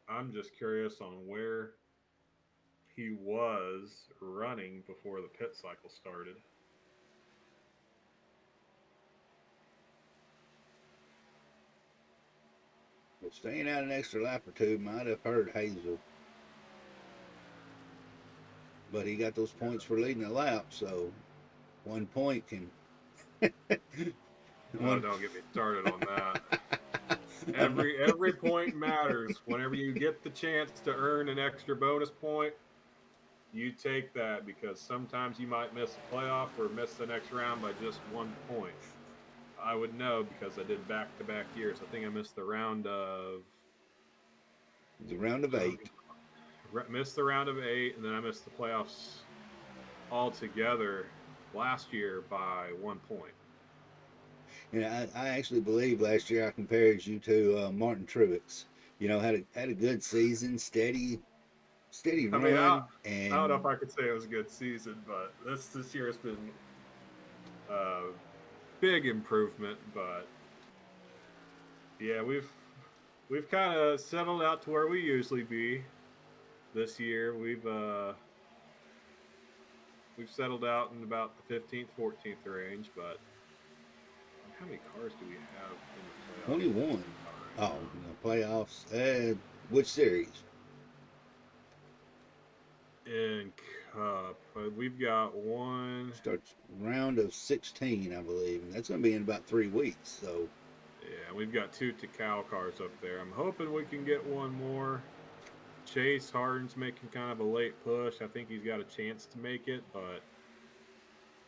[SPEAKER 5] I'm just curious on where he was running before the pit cycle started.
[SPEAKER 2] But staying out an extra lap or two might have hurt Hazel. But he got those points for leading the lap, so 1 point can.
[SPEAKER 5] Oh, don't get me started on that. Every point matters. Whenever you get the chance to earn an extra bonus point, you take that, because sometimes you might miss a playoff or miss the next round by just 1 point. I would know because I did back-to-back years. I think I missed the round of...
[SPEAKER 2] The round of 8.
[SPEAKER 5] Missed the round of 8, and then I missed the playoffs altogether last year by 1 point.
[SPEAKER 2] And I actually believe last year I compared you to Martin Truex. You know, had a good season, steady run.
[SPEAKER 5] I mean, I
[SPEAKER 2] and
[SPEAKER 5] don't know if I could say it was a good season, but this year has been big improvement. But yeah, we've kind of settled out to where we usually be. This year, we've settled out in about the 15th, 14th range. But how many cars do we have in the playoffs?
[SPEAKER 2] 21. Oh, the playoffs. Which series?
[SPEAKER 5] In Cup, we've got one.
[SPEAKER 2] Starts round of 16, I believe, and that's going to be in about 3 weeks. So
[SPEAKER 5] yeah, we've got 2 Takao cars up there. I'm hoping we can get one more. Chase Harden's making kind of a late push. I think he's got a chance to make it, but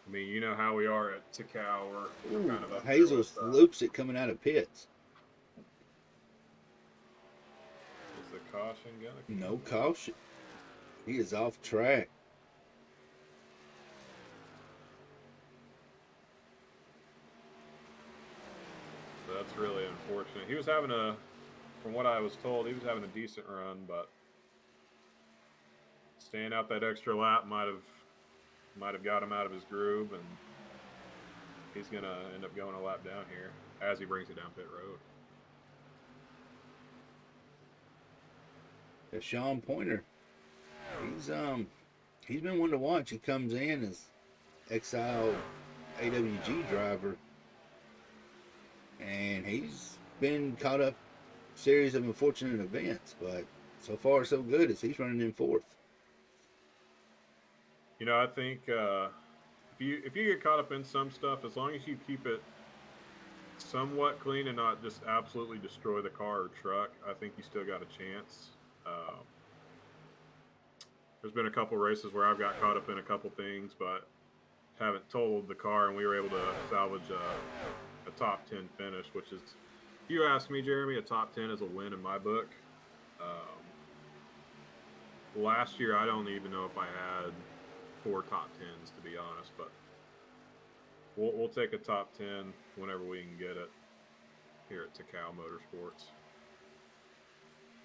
[SPEAKER 5] I mean, you know how we are at Takao. We're kind of up
[SPEAKER 2] Hazel
[SPEAKER 5] with,
[SPEAKER 2] loops it coming out of pits.
[SPEAKER 5] Is the caution gonna?
[SPEAKER 2] No caution. He is off track.
[SPEAKER 5] That's really unfortunate. He was having from what I was told, he was having a decent run, but staying out that extra lap might have got him out of his groove, and he's gonna end up going a lap down here as he brings it down pit road.
[SPEAKER 2] Sean Pointer. He's been one to watch. He comes in as Exile AWG driver, and he's been caught up series of unfortunate events, but so far so good as he's running in 4th.
[SPEAKER 5] You know, I think if you get caught up in some stuff, as long as you keep it somewhat clean and not just absolutely destroy the car or truck, I think you still got a chance. There's been a couple races where I've got caught up in a couple things, but haven't totaled the car, and we were able to salvage a top 10 finish, which is, if you ask me, Jeremy, a top 10 is a win in my book. Last year, I don't even know if I had 4 top 10s, to be honest, but we'll take a top 10 whenever we can get it here at Takao Motorsports.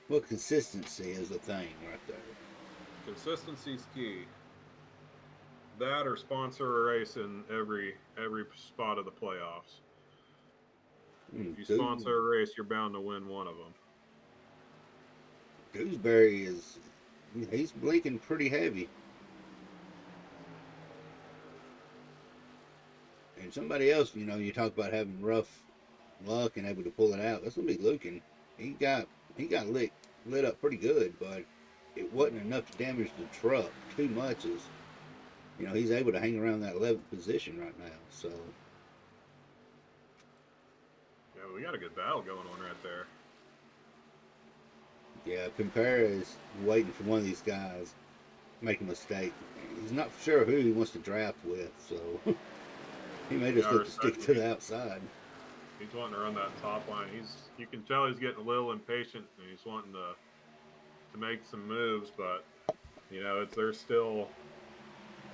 [SPEAKER 2] Well, consistency is the thing right there.
[SPEAKER 5] Consistency's key. That or sponsor a race in every spot of the playoffs. If you sponsor a race, you're bound to win one of them.
[SPEAKER 2] Dewsbury he's blinking pretty heavy. And somebody else, you know, you talk about having rough luck and able to pull it out. That's gonna be Lucan. He got lit up pretty good, but it wasn't enough to damage the truck too much. As you know, he's able to hang around that 11th position right now. So
[SPEAKER 5] Yeah, we got a good battle going on right there.
[SPEAKER 2] Yeah, Compare is waiting for one of these guys to make a mistake. He's not sure who he wants to draft with, so he may just look to stick to the outside.
[SPEAKER 5] He's wanting to run that top line. You can tell he's getting a little impatient and he's wanting to make some moves, but you know, there's still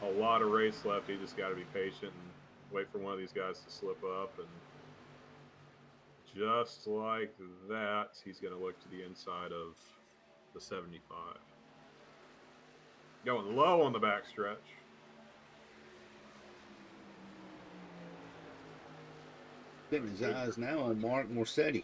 [SPEAKER 5] a lot of race left. He just got to be patient and wait for one of these guys to slip up, and just like that, he's going to look to the inside of the 75. Going low on the backstretch.
[SPEAKER 2] Getting his eyes now on Mark Morsetti.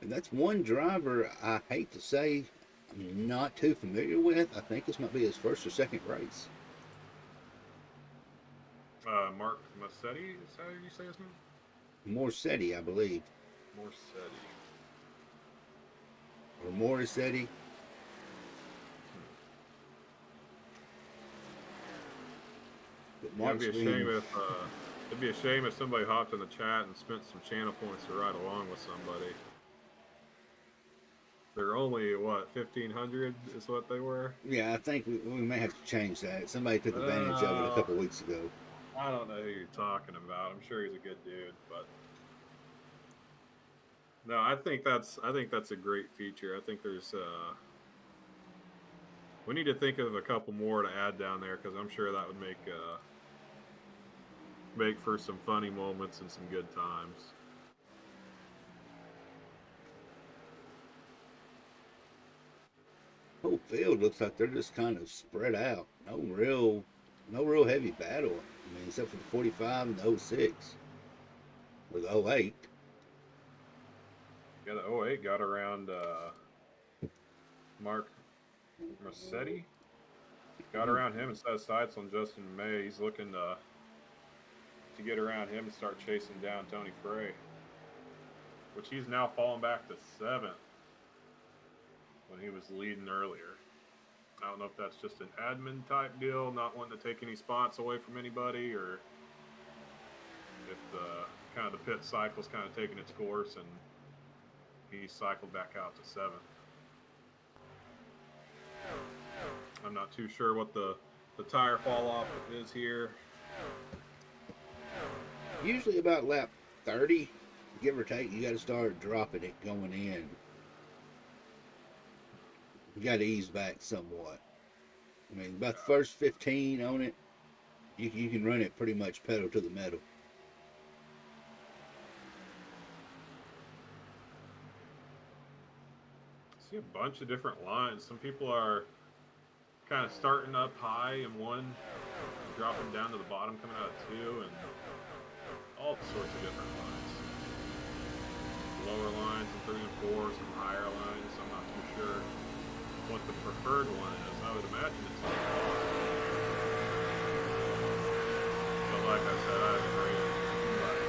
[SPEAKER 2] And that's one driver I hate to say I'm not too familiar with. I think this might be his first or second race.
[SPEAKER 5] Mark Massetti, is that how you say his name?
[SPEAKER 2] Morsetti, I believe.
[SPEAKER 5] Morsetti.
[SPEAKER 2] Or Morissetti.
[SPEAKER 5] It'd be a shame if somebody hopped in the chat and spent some channel points to ride along with somebody. They're only, what, 1,500 is what they were?
[SPEAKER 2] Yeah, I think we may have to change that. Somebody took advantage of it a couple weeks ago.
[SPEAKER 5] I don't know who you're talking about. I'm sure he's a good dude, but no, I think that's a great feature. I think there's we need to think of a couple more to add down there, because I'm sure that would make for some funny moments and some good times.
[SPEAKER 2] Whole field looks like they're just kind of spread out. No real heavy battle. I mean, except for the 45 and the 06. Or the 08.
[SPEAKER 5] Yeah, the 08 got around Mark Massetti. Got around him and set his sights on Justin May. He's looking to get around him and start chasing down Tony Frey, which he's now fallen back to 7th when he was leading earlier. I don't know if that's just an admin type deal, not wanting to take any spots away from anybody, or if kind of the pit cycle's kind of taking its course and he cycled back out to 7th. I'm not too sure what the tire fall off is here.
[SPEAKER 2] Usually about lap 30, give or take, you got to start dropping it going in. You got to ease back somewhat. I mean, about the first 15 on it, you can run it pretty much pedal to the metal.
[SPEAKER 5] I see a bunch of different lines. Some people are kind of starting up high in one, dropping down to the bottom, coming out of 2, and all sorts of different lines. Lower lines in 3 and 4, some higher lines. I'm not too sure what the preferred one is. I would imagine it's on the bottom. But like I said, I haven't ran too much.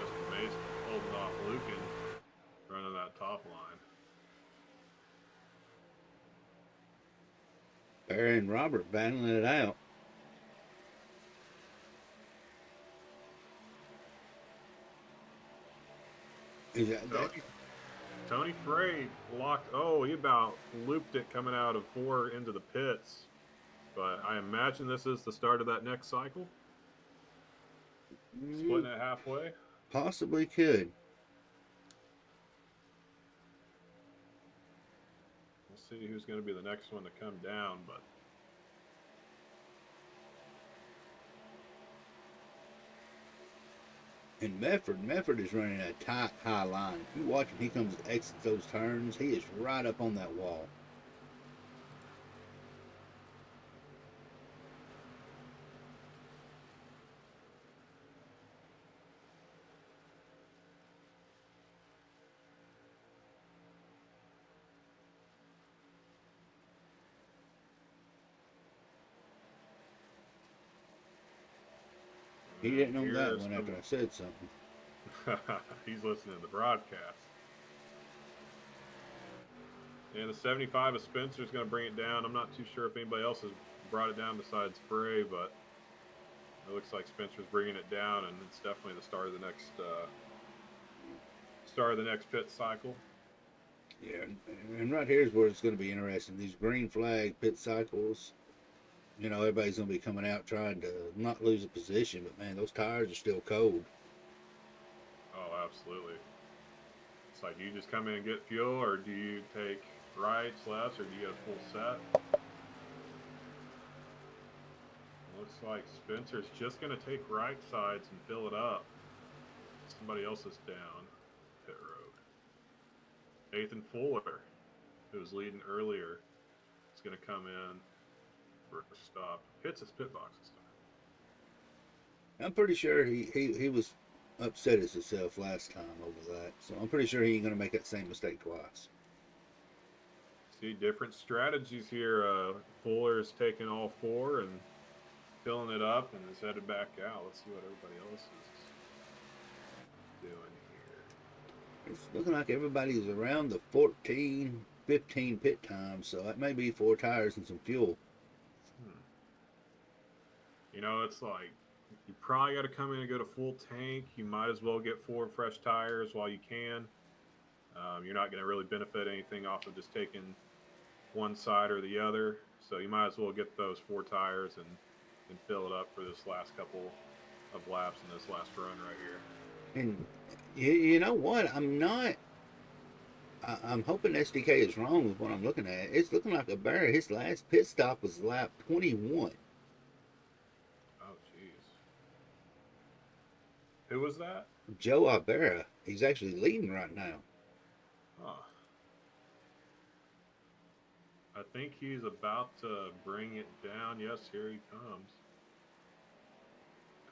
[SPEAKER 5] Just amazing holding off Lucan, running that top line.
[SPEAKER 2] Barry and Robert battling it out. Is that
[SPEAKER 5] Tony Frey locked. Oh, he about looped it coming out of 4 into the pits. But I imagine this is the start of that next cycle. Splitting it halfway.
[SPEAKER 2] Possibly could.
[SPEAKER 5] We'll see who's going to be the next one to come down, but
[SPEAKER 2] And Medford is running a tight, high line. If you watch him, he comes exits those turns. He is right up on that wall. He didn't know that one after I said something.
[SPEAKER 5] He's listening to the broadcast. And the 75 of Spencer's going to bring it down. I'm not too sure if anybody else has brought it down besides Frey, but it looks like Spencer's bringing it down, and it's definitely the start of the next pit cycle.
[SPEAKER 2] Yeah, and right here is where it's going to be interesting. These green flag pit cycles, you know, everybody's going to be coming out trying to not lose a position, but man, those tires are still cold.
[SPEAKER 5] Oh, absolutely. It's like, do you just come in and get fuel, or do you take rights, lefts, or do you get a full set? Looks like Spencer's just going to take right sides and fill it up. Somebody else is down pit road. Nathan Fuller, who was leading earlier, is going to come in for a stop. Hits his pit box this time.
[SPEAKER 2] I'm pretty sure he was upset at himself last time over that, so I'm pretty sure he ain't going to make that same mistake twice.
[SPEAKER 5] See, different strategies here. Fuller is taking all four and filling it up and is headed back out. Let's see what everybody else is doing here.
[SPEAKER 2] It's looking like everybody's around the 14, 15 pit time, so that may be 4 tires and some fuel.
[SPEAKER 5] You know, it's like you probably got to come in and get a full tank. You might as well get 4 fresh tires while you can. You're not going to really benefit anything off of just taking one side or the other, so you might as well get those 4 tires and fill it up for this last couple of laps in this last run right here.
[SPEAKER 2] And you know what? I'm hoping SDK is wrong with what I'm looking at. It's looking like Abera, his last pit stop was lap 21.
[SPEAKER 5] Oh, jeez. Who was that?
[SPEAKER 2] Joe Abera. He's actually leading right now.
[SPEAKER 5] Huh. I think he's about to bring it down. Yes, here he comes.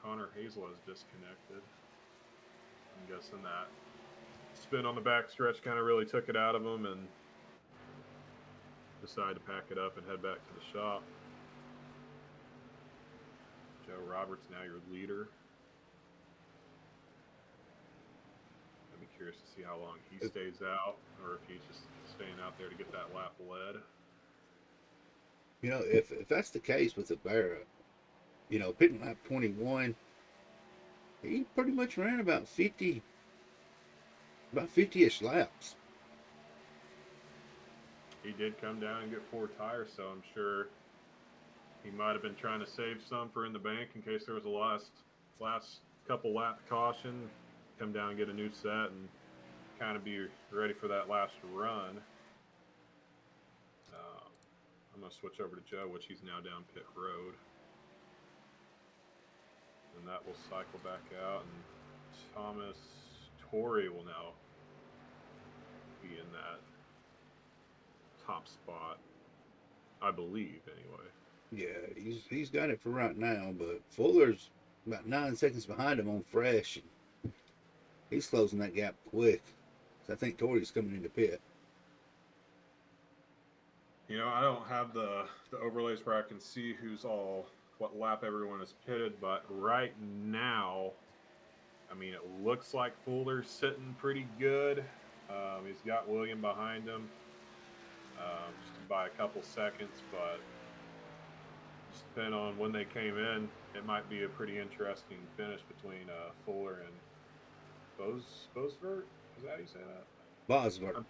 [SPEAKER 5] Connor Hazel is disconnected. I'm guessing that spin on the back stretch kind of really took it out of him and decided to pack it up and head back to the shop. Joe Roberts, now your leader. I'd be curious to see how long he stays out, or if he's just staying out there to get that lap led.
[SPEAKER 2] You know, if that's the case with Abera, you know, pitting lap 21, he pretty much ran about 50-ish laps.
[SPEAKER 5] He did come down and get 4 tires, so I'm sure he might have been trying to save some for in the bank in case there was a last couple lap caution. Come down and get a new set and kind of be ready for that last run. I'm going to switch over to Joe, which he's now down pit road. And that will cycle back out, and Thomas Torrey will now be in that top spot, I believe, anyway.
[SPEAKER 2] Yeah, he's got it for right now, but Fuller's about 9 seconds behind him on fresh. He's closing that gap quick. So I think Torrey's coming into pit.
[SPEAKER 5] You know, I don't have the overlays where I can see what lap everyone is pitted, but right now, I mean, it looks like Fuller's sitting pretty good. He's got William behind him, just by a couple seconds, but just depending on when they came in, it might be a pretty interesting finish between Fuller and Bosvert. Is that how you say that?
[SPEAKER 2] Bosvert.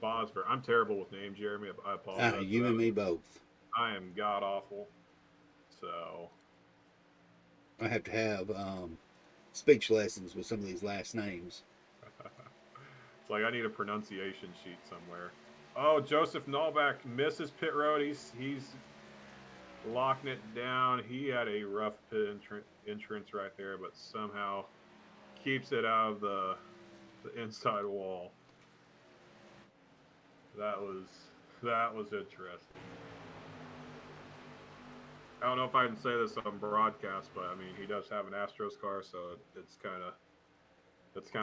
[SPEAKER 5] Bosvert. I'm terrible with names, Jeremy. I apologize.
[SPEAKER 2] You and me both.
[SPEAKER 5] I am god awful. So
[SPEAKER 2] I have to have speech lessons with some of these last names.
[SPEAKER 5] it's like I need a pronunciation sheet somewhere. Oh, Joseph Nallback misses pit road. He's locking it down. He had a rough pit entrance right there, but somehow keeps it out of the inside wall. That was interesting. I don't know if I can say this on broadcast, but I mean, he does have an Astros car, so it's kind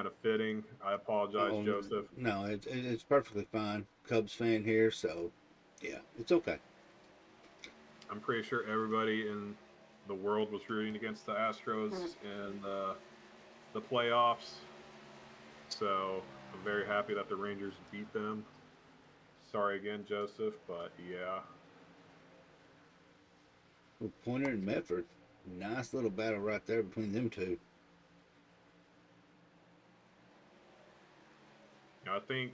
[SPEAKER 5] of fitting. I apologize, Joseph.
[SPEAKER 2] No, it's perfectly fine. Cubs fan here, so yeah, it's okay.
[SPEAKER 5] I'm pretty sure everybody in the world was rooting against the Astros in the playoffs, so I'm very happy that the Rangers beat them. Sorry again, Joseph, but yeah.
[SPEAKER 2] Well, Pointer and Medford. Nice little battle right there between them two.
[SPEAKER 5] I think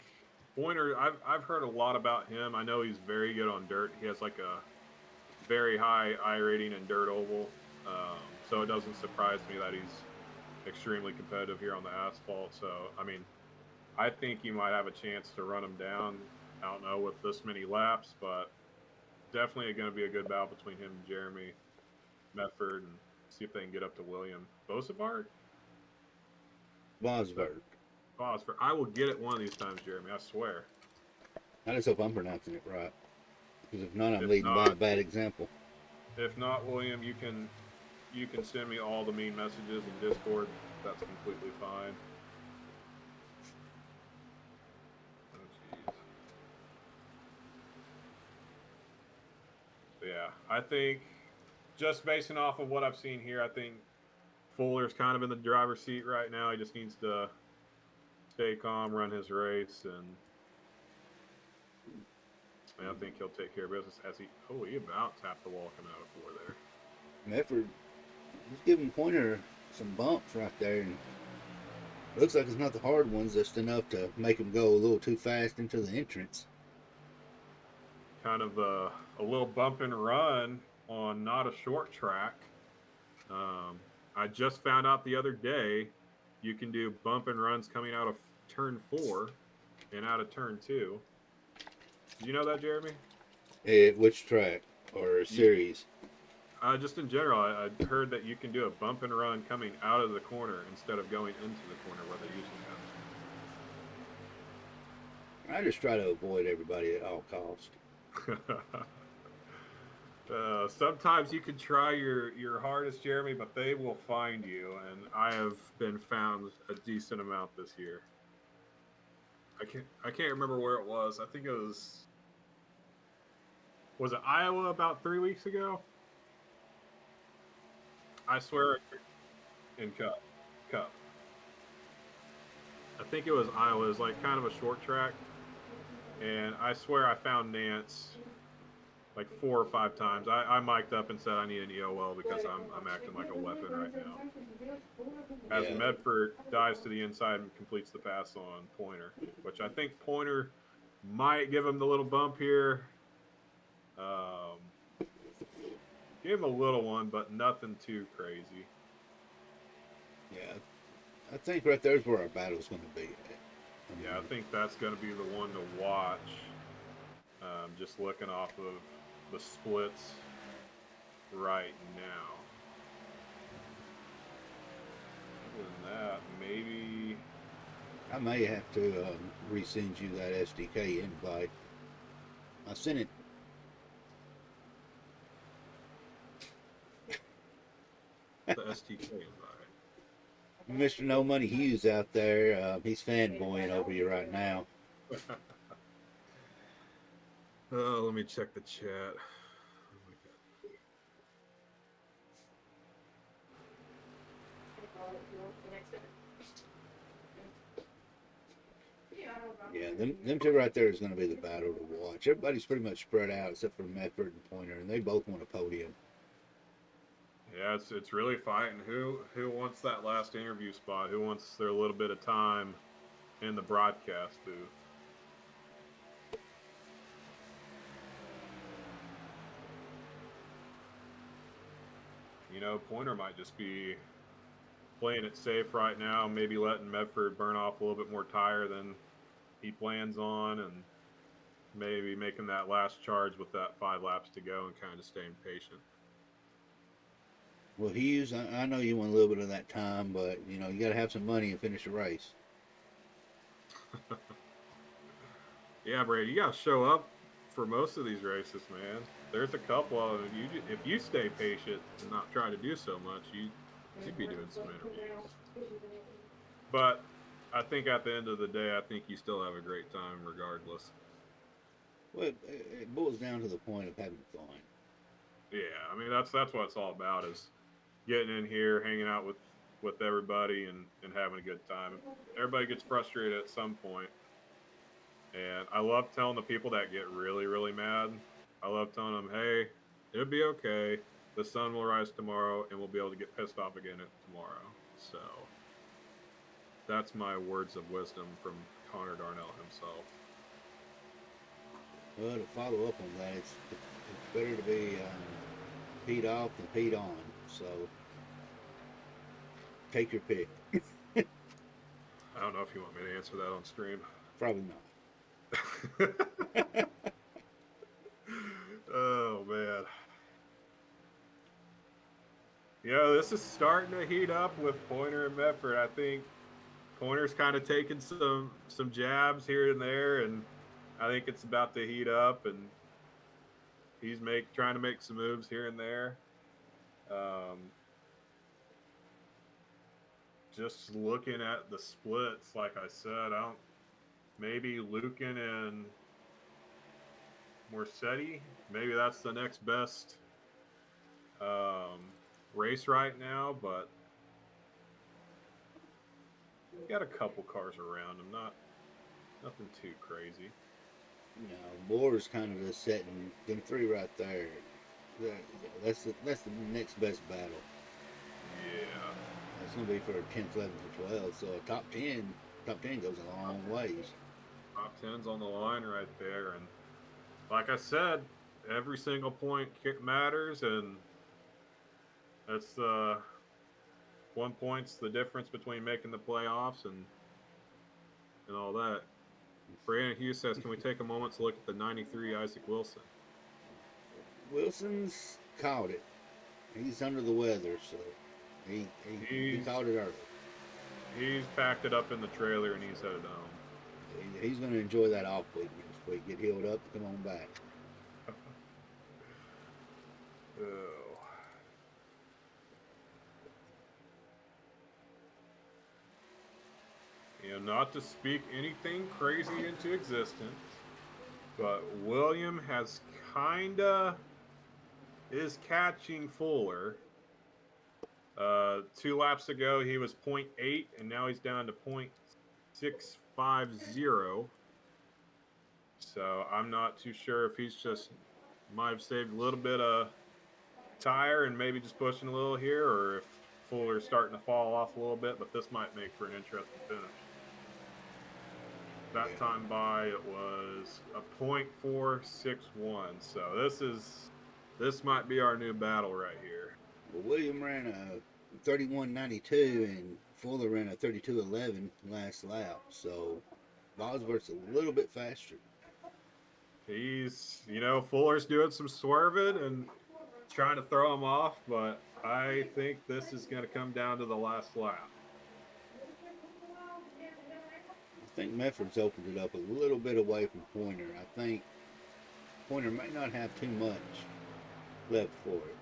[SPEAKER 5] Pointer, I've heard a lot about him. I know he's very good on dirt. He has like a very high I rating in dirt oval. So it doesn't surprise me that he's extremely competitive here on the asphalt. So, I mean, I think he might have a chance to run him down. I don't know with this many laps, but definitely going to be a good battle between him and Jeremy Medford, and see if they can get up to William Bosevard.
[SPEAKER 2] Bosvert.
[SPEAKER 5] Bosford. I will get it one of these times, Jeremy. I swear.
[SPEAKER 2] I just hope I'm pronouncing it right. Because if not, I'm
[SPEAKER 5] If
[SPEAKER 2] leading by
[SPEAKER 5] not-
[SPEAKER 2] a bad example.
[SPEAKER 5] If not, William, you can send me all the mean messages in Discord. That's completely fine. Oh, jeez. Yeah, I think just basing off of what I've seen here, I think Fuller's kind of in the driver's seat right now. He just needs to stay calm, run his race, and I think he'll take care of business as he about tapped the wall coming out of four there.
[SPEAKER 2] Medford, he's giving Pointer some bumps right there, and looks like it's not the hard ones, just enough to make him go a little too fast into the entrance.
[SPEAKER 5] Kind of a little bump and run on not a short track. I just found out the other day you can do bump and runs coming out of turn 4 and out of turn 2. Did you know that, Jeremy?
[SPEAKER 2] Which track or series?
[SPEAKER 5] Just in general, I heard that you can do a bump and run coming out of the corner instead of going into the corner where they usually
[SPEAKER 2] I just try to avoid everybody at all costs.
[SPEAKER 5] Sometimes you can try your hardest, Jeremy, but they will find you, and I have been found a decent amount this year. I can't remember where it was. I think it was it Iowa about 3 weeks ago? I swear, in Cup. I think it was Iowa. It was like kind of a short track, and I swear I found Nance like 4 or 5 times. I mic'd up and said I need an EOL because I'm acting like a weapon right now. As
[SPEAKER 2] Yeah.
[SPEAKER 5] Medford dives to the inside and completes the pass on Pointer, which I think Pointer might give him the little bump here. Gave him a little one, but nothing too crazy.
[SPEAKER 2] Yeah, I think right there's where our battle's going to be at.
[SPEAKER 5] Yeah, I think that's going to be the one to watch. Just looking off of the splits right now. Other than that, maybe
[SPEAKER 2] I may have to resend you that SDK invite. I sent it.
[SPEAKER 5] the STK invite.
[SPEAKER 2] Mr. No Money Hughes out there, he's fanboying over you right now.
[SPEAKER 5] Oh, let me check the chat. Oh my God.
[SPEAKER 2] Yeah, them two right there is going to be the battle to watch. Everybody's pretty much spread out except for Medford and Pointer, and they both want a podium.
[SPEAKER 5] Yeah, it's really fighting. Who wants that last interview spot? Who wants their little bit of time in the broadcast booth? You know, Pointer might just be playing it safe right now, maybe letting Medford burn off a little bit more tire than he plans on, and maybe making that last charge with that 5 laps to go and kind of staying patient.
[SPEAKER 2] Well, Hughes, I know you want a little bit of that time, but you know you got to have some money and finish the race.
[SPEAKER 5] Yeah, Brady, you got to show up for most of these races, man. There's a couple of them. If you stay patient and not try to do so much, you'd be doing some interviews. But I think at the end of the day, I think you still have a great time regardless.
[SPEAKER 2] Well, it boils down to the point of having fun.
[SPEAKER 5] Yeah, I mean that's what it's all about, is getting in here, hanging out with everybody, and having a good time. Everybody gets frustrated at some point. And I love telling the people that get really, really mad. I love telling them, hey, it'll be okay. The sun will rise tomorrow, and we'll be able to get pissed off again tomorrow. So that's my words of wisdom from Connor Darnell himself.
[SPEAKER 2] Well, to follow up on that, it's better to be peed off than peed on. So take your pick.
[SPEAKER 5] I don't know if you want me to answer that on stream.
[SPEAKER 2] Probably not.
[SPEAKER 5] Oh, man. Yeah, this is starting to heat up with Pointer and Medford. I think Pointer's kind of taking some jabs here and there, and I think it's about to heat up, and he's trying to make some moves here and there. Just looking at the splits, like I said, maybe Lucan and Morsetti, maybe that's the next best race right now, but we've got a couple cars around him, nothing too crazy.
[SPEAKER 2] You know, Moore's kind of just setting them three right there. That's the next best battle.
[SPEAKER 5] Yeah.
[SPEAKER 2] It's going to be for 10th, 11th, or 12th. So a top 10 goes a long ways.
[SPEAKER 5] Top 10's on the line right there, and like I said, every single point matters, and that's the 1 point's the difference between making the playoffs and all that. Brandon Hughes says, can we take a moment to look at the 93 Isaac Wilson?
[SPEAKER 2] Wilson's caught it. He's under the weather, so he caught it early.
[SPEAKER 5] He's packed it up in the trailer and he's headed home.
[SPEAKER 2] He's going to enjoy that off week next week. Get healed up and come on back.
[SPEAKER 5] Oh. You know, not to speak anything crazy into existence, but William is catching Fuller. 2 laps ago, he was 0.8, and now he's down to 0.650. So I'm not too sure if he's might have saved a little bit of tire and maybe just pushing a little here, or if Fuller's starting to fall off a little bit, but this might make for an interesting finish. That time by, it was a 0.461. So this might be our new battle right here.
[SPEAKER 2] Well, William ran a 31.92 and Fuller ran a 32.11 last lap. So Bosworth's a little bit faster.
[SPEAKER 5] He's, Fuller's doing some swerving and trying to throw him off, but I think this is going to come down to the last lap.
[SPEAKER 2] I think Medford's opened it up a little bit away from Pointer. I think Pointer may not have too much left for it.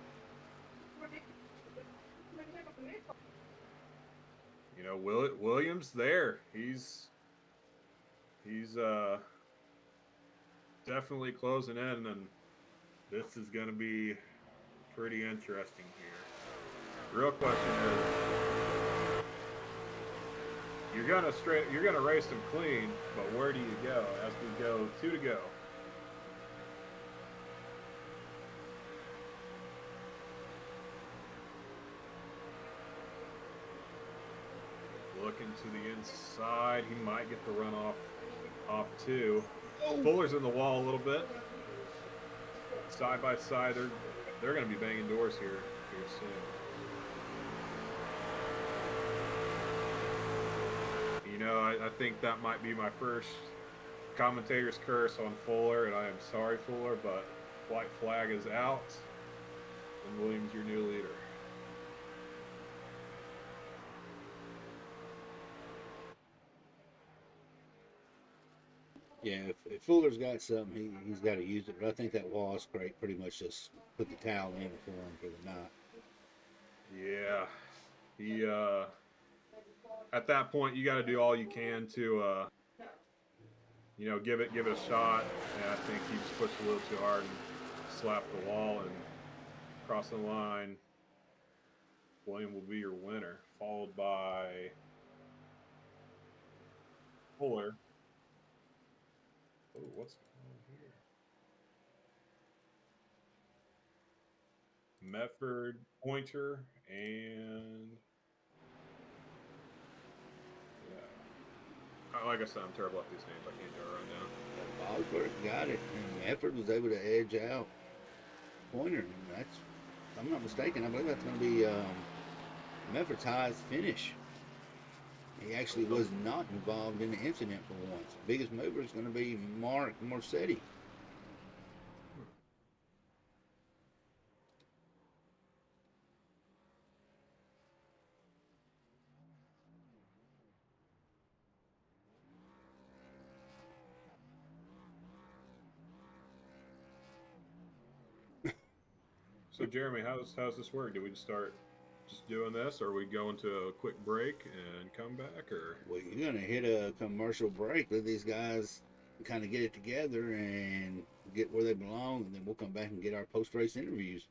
[SPEAKER 5] Williams there. He's definitely closing in, and this is going to be pretty interesting here. Real question is, you're gonna race them clean, but where do you go as we go 2 to go? Looking to the inside, he might get the runoff off 2. Fuller's in the wall a little bit. Side by side, they're going to be banging doors here soon. I think that might be my first commentator's curse on Fuller, and I am sorry, Fuller, but white flag is out, and Williams your new leader.
[SPEAKER 2] Yeah, if Fuller's got something, he's got to use it. But I think that wall scrape pretty much just put the towel in for him for the night.
[SPEAKER 5] Yeah, he at that point you got to do all you can to give it a shot. And I think he just pushed a little too hard and slapped the wall and crossed the line. William will be your winner, followed by Fuller. Oh, what's going on here? Medford, Pointer, and yeah. Like I said, I'm terrible at these names. I can't do it right now.
[SPEAKER 2] Bosworth got it, and Efford was able to edge out Pointer, and that's, if I'm not mistaken, I believe that's going to be Medford's highest finish. He actually was not involved in the incident for once. Biggest mover is going to be Mark Morsetti.
[SPEAKER 5] So Jeremy, how's this work? Do we just start just doing this, or we go into a quick break and come back, or?
[SPEAKER 2] Well, you're going to hit a commercial break. Let these guys kind of get it together and get where they belong, and then we'll come back and get our post-race interviews.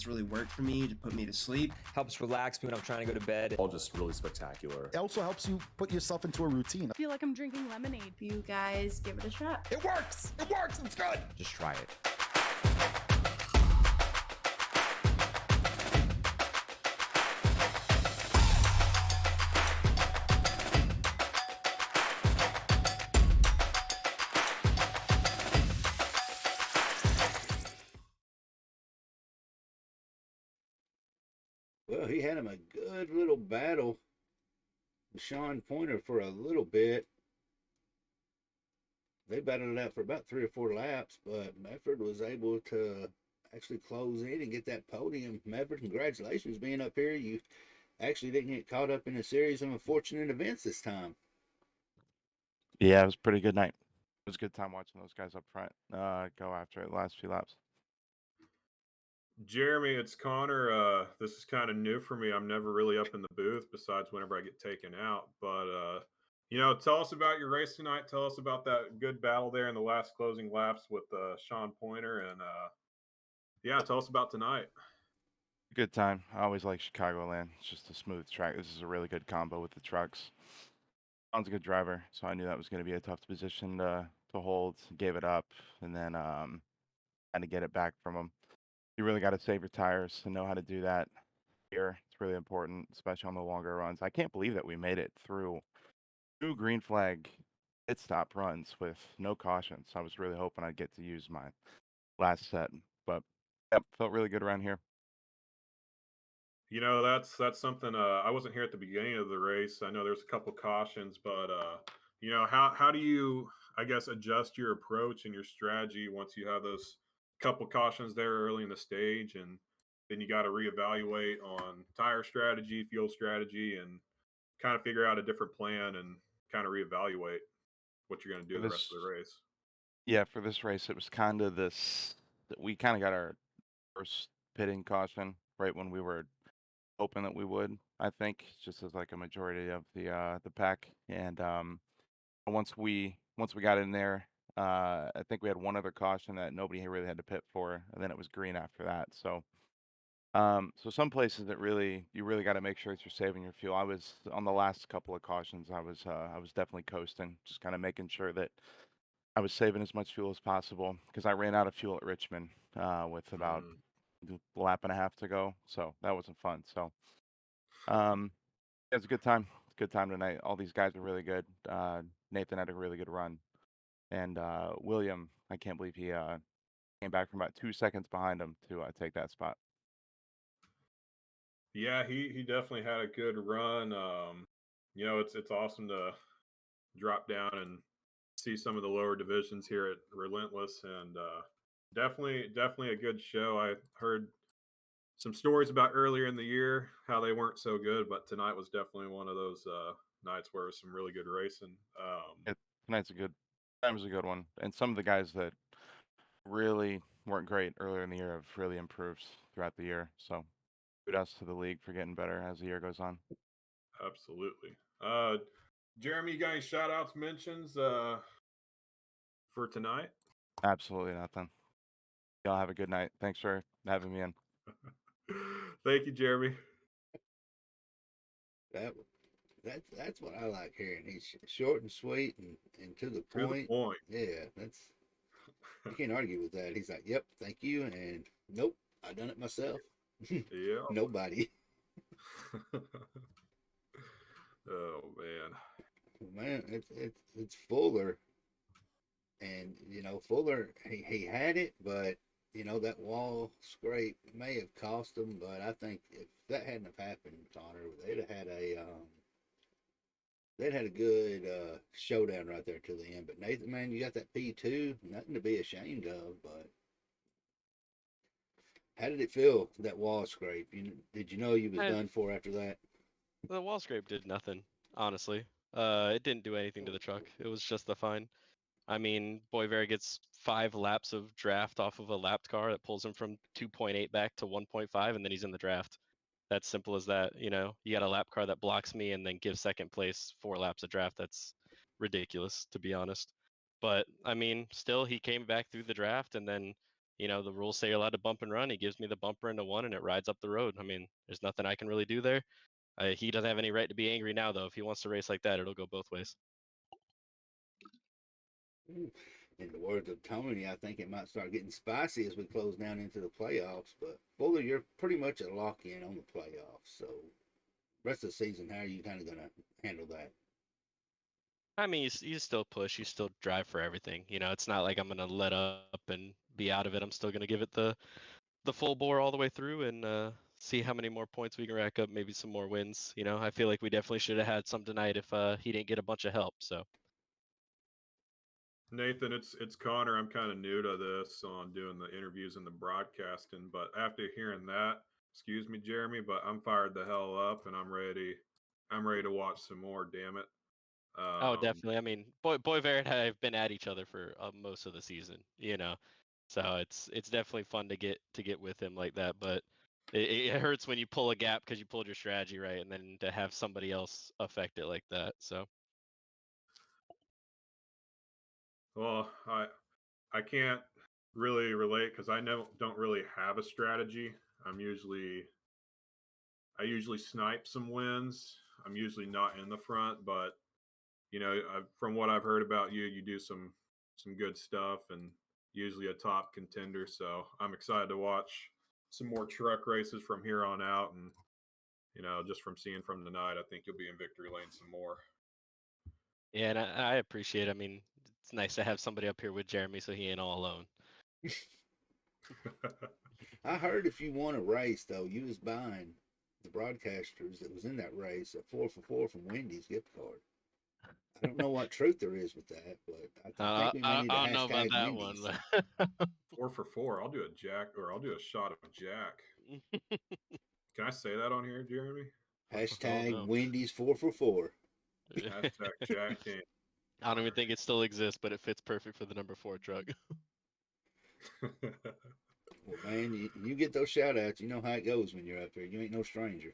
[SPEAKER 3] Really worked for me to put me to sleep.
[SPEAKER 4] Helps relax me when I'm trying to go to bed.
[SPEAKER 9] All just really spectacular.
[SPEAKER 6] It also helps you put yourself into a routine.
[SPEAKER 7] I feel like I'm drinking lemonade. You guys give it a shot.
[SPEAKER 6] It works! It works! It's good!
[SPEAKER 9] Just try it.
[SPEAKER 2] Well, he had him a good little battle with Sean Pointer for a little bit. They battled it out for about 3 or 4 laps, but Medford was able to actually close in and get that podium. Medford, congratulations being up here. You actually didn't get caught up in a series of unfortunate events this time.
[SPEAKER 10] Yeah, it was a pretty good night. It was a good time watching those guys up front go after it the last few laps.
[SPEAKER 5] Jeremy, it's Connor. This is kind of new for me. I'm never really up in the booth besides whenever I get taken out. But, tell us about your race tonight. Tell us about that good battle there in the last closing laps with Sean Pointer. And, tell us about tonight.
[SPEAKER 10] Good time. I always like Chicagoland. It's just a smooth track. This is a really good combo with the trucks. Sean's a good driver, so I knew that was going to be a tough position to hold. Gave it up, and then had to get it back from him. You really got to save your tires and know how to do that here. It's really important, especially on the longer runs. I can't believe that we made it through 2 green flag pit stop runs with no cautions. I was really hoping I'd get to use my last set, but yep, felt really good around here.
[SPEAKER 5] That's something. I wasn't here at the beginning of the race. I know there's a couple cautions, but how do you, I guess, adjust your approach and your strategy once you have those couple cautions there early in the stage, and then you got to reevaluate on tire strategy, fuel strategy, and kind of figure out a different plan and kind of reevaluate what you're going to do the rest of the race.
[SPEAKER 10] Yeah, for this race, it was kind of this. We kind of got our first pitting caution right when we were hoping that we would. I think just as like a majority of the pack, and once we got in there, I think we had one other caution that nobody really had to pit for, and then it was green after that. So, so some places that you really got to make sure that you're saving your fuel. I was on the last couple of cautions. I was definitely coasting, just kind of making sure that I was saving as much fuel as possible because I ran out of fuel at Richmond with about a lap and a half to go. So that wasn't fun. So, it was a good time. It's a good time tonight. All these guys are really good. Nathan had a really good run, and William, I can't believe he came back from about 2 seconds behind him to take that spot.
[SPEAKER 5] Yeah, he definitely had a good run. It's awesome to drop down and see some of the lower divisions here at Relentless, and definitely a good show. I heard some stories about earlier in the year how they weren't so good, but tonight was definitely one of those nights where it was some really good racing.
[SPEAKER 10] Tonight's a good. That was a good one, and some of the guys that really weren't great earlier in the year have really improved throughout the year. So kudos to the league for getting better as the year goes on.
[SPEAKER 5] Absolutely. Jeremy, you got any shout outs, mentions for tonight?
[SPEAKER 10] Absolutely nothing. Y'all have a good night. Thanks for having me in.
[SPEAKER 5] Thank you, Jeremy.
[SPEAKER 2] That's what I like hearing. He's short and sweet and to the
[SPEAKER 5] To the
[SPEAKER 2] point.
[SPEAKER 5] point.
[SPEAKER 2] Yeah, you can't argue with that. He's like, "Yep, thank you," and nope, I done it myself.
[SPEAKER 5] Yeah.
[SPEAKER 2] Nobody.
[SPEAKER 5] Oh man.
[SPEAKER 2] Man, it's Fuller, and Fuller he had it, but that wall scrape may have cost him. But I think if that hadn't have happened, Connor, they'd had a good showdown right there to the end. But Nathan, man, you got that P2, nothing to be ashamed of. But how did it feel, that wall scrape? Did you know you was done for after that?
[SPEAKER 9] The wall scrape did nothing, honestly. It didn't do anything to the truck. It was just the fine. I mean, Boyver gets 5 laps of draft off of a lapped car that pulls him from 2.8 back to 1.5, and then he's in the draft. That's simple as that. You got a lap car that blocks me and then gives second place 4 laps of draft. That's ridiculous, to be honest. But I mean, still, he came back through the draft, and then the rules say you're allowed to bump and run. He gives me the bumper into 1, and it rides up the road. I mean, there's nothing I can really do there. He doesn't have any right to be angry now, though. If he wants to race like that, it'll go both ways.
[SPEAKER 2] In the words of Tony, I think it might start getting spicy as we close down into the playoffs. But Fuller, you're pretty much a lock in on the playoffs. So, rest of the season, how are you kind of going to handle that?
[SPEAKER 9] I mean, you still push, you still drive for everything. It's not like I'm gonna let up and be out of it. I'm still gonna give it the full bore all the way through and see how many more points we can rack up, maybe some more wins. I feel like we definitely should have had some tonight if he didn't get a bunch of help. So.
[SPEAKER 5] Nathan, it's Connor. I'm kind of new to this on doing the interviews and the broadcasting, but after hearing that, excuse me, Jeremy, but I'm fired the hell up and I'm ready. I'm ready to watch some more. Damn it.
[SPEAKER 9] Oh, definitely. I mean, Boyver and I have been at each other for most of the season. So it's definitely fun to get with him like that. But it hurts when you pull a gap because you pulled your strategy right, and then to have somebody else affect it like that. So.
[SPEAKER 5] Well, I can't really relate because I don't really have a strategy. I usually snipe some wins. I'm usually not in the front, but from what I've heard about you, you do some good stuff and usually a top contender. So I'm excited to watch some more truck races from here on out, and just from seeing from tonight, I think you'll be in victory lane some more.
[SPEAKER 9] Yeah, and I appreciate it. I mean, it's nice to have somebody up here with Jeremy so he ain't all alone.
[SPEAKER 2] I heard if you won a race, though, you was buying the broadcasters that was in that race a 4-for-4 from Wendy's gift card. I don't know what truth there is with that, but I think we may need to
[SPEAKER 9] I don't know about
[SPEAKER 2] hashtag
[SPEAKER 9] that
[SPEAKER 2] Wendy's.
[SPEAKER 9] one. But
[SPEAKER 5] 4-for-4. I'll do a Jack, or I'll do a shot of Jack. Can I say that on here, Jeremy?
[SPEAKER 2] Hashtag
[SPEAKER 9] no.
[SPEAKER 2] Wendy's 4-for-4.
[SPEAKER 5] Hashtag Jack Daniels.
[SPEAKER 9] I don't even think it still exists, but it fits perfect for the number 4 truck.
[SPEAKER 2] Well, man, you get those shout outs. You know how it goes when you're up there. You ain't no stranger.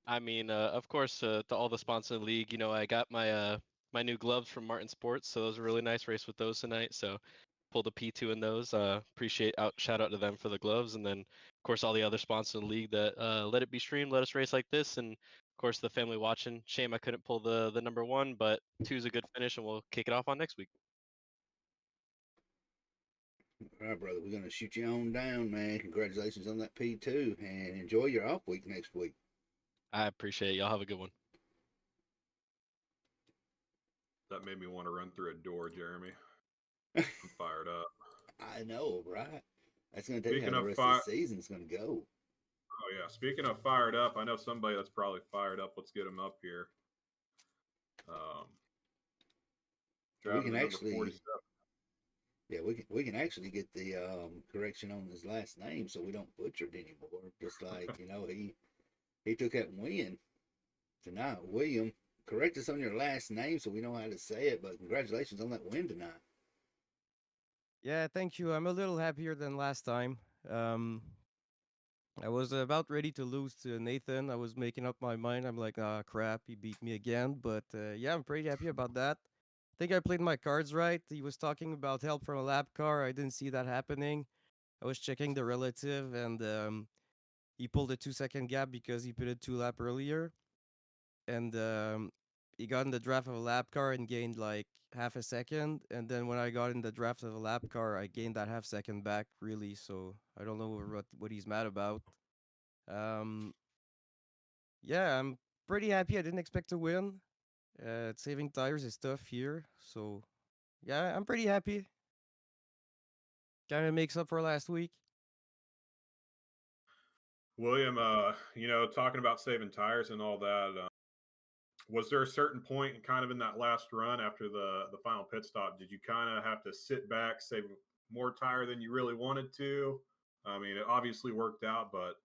[SPEAKER 9] I mean, of course, to all the sponsors in the league, I got my new gloves from Martin Sports, so those are really nice. Race with those tonight, so pulled a P2 in those. Shout out to them for the gloves, and then of course all the other sponsors in the league that let it be streamed, let us race like this, and of course the family watching. Shame I couldn't pull the number 1, but 2 is a good finish, and we'll kick it off on next week.
[SPEAKER 2] All right, brother. We're gonna shoot you on down, man. Congratulations on that P2, and enjoy your off week next week.
[SPEAKER 9] I appreciate it. Y'all have a good one.
[SPEAKER 5] That made me want to run through a door, Jeremy. I'm fired up.
[SPEAKER 2] I know, right? That's going to tell you how the rest of the season's going to go.
[SPEAKER 5] Oh, yeah. Speaking of fired up, I know somebody that's probably fired up. Let's get him up here.
[SPEAKER 2] We can actually Yeah, we can actually get the correction on his last name so we don't butcher it anymore. Just like he took that win tonight. William, correct us on your last name so we know how to say it. But congratulations on that win tonight.
[SPEAKER 11] Yeah, thank you. I'm a little happier than last time. Um, I was about ready to lose to Nathan. I was making up my mind. I'm like, ah, crap, he beat me again. But yeah, I'm pretty happy about that. I think I played my cards right. He was talking about help from a lap car. I didn't see that happening. I was checking the relative, and he pulled a 2 second gap because he pitted 2 lap earlier. And he got in the draft of a lap car and gained like half a second. And then when I got in the draft of a lap car, I gained that half second back, really. So I don't know what he's mad about. Um, yeah, I'm pretty happy. I didn't expect to win. Saving tires is tough here. So yeah, I'm pretty happy. Kind of makes up for last week.
[SPEAKER 5] William, talking about saving tires and all that, was there a certain point kind of in that last run after the final pit stop, did you kind of have to sit back, save more tire than you really wanted to? I mean, it obviously worked out, but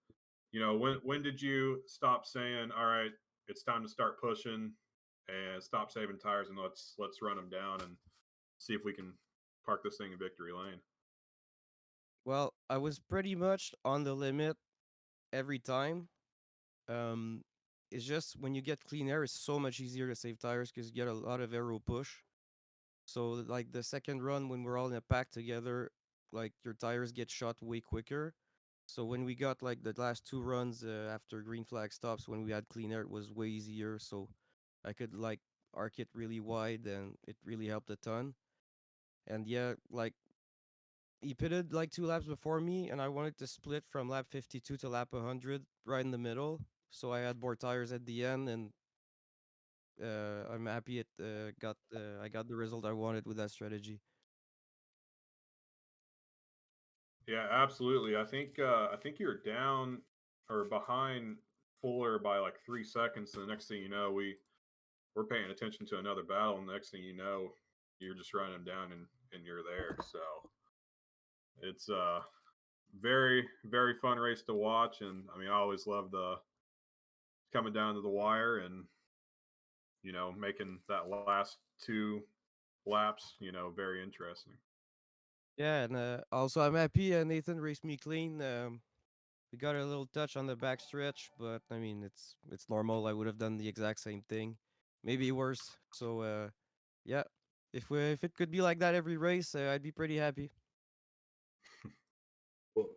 [SPEAKER 5] when did you stop saying, all right, it's time to start pushing and stop saving tires and let's run them down and see if we can park this thing in victory lane?
[SPEAKER 11] Well, I was pretty much on the limit every time. Um, it's just when you get clean air, it's so much easier to save tires because you get a lot of aero push. So like the second run when we're all in a pack together, like your tires get shot way quicker. So when we got like the last 2 runs after green flag stops, when we had clean air, it was way easier. So I could like arc it really wide, and it really helped a ton. And yeah, like he pitted like 2 laps before me, and I wanted to split from lap 52 to lap 100 right in the middle. So I had more tires at the end, and I'm happy it got I got the result I wanted with that strategy.
[SPEAKER 5] Yeah, absolutely. I think you're down or behind Fuller by like 3 seconds. And the next thing you know, we're paying attention to another battle, and the next thing you know, you're just running them down and you're there. So it's very, very fun race to watch. And I mean, I always love the coming down to the wire and making that last 2 laps, very interesting.
[SPEAKER 11] Yeah, and also I'm happy Nathan raced me clean. We got a little touch on the back stretch, but I mean it's normal. I would have done the exact same thing, maybe worse. So yeah, if it could be like that every race, I'd be pretty happy.
[SPEAKER 2] Well,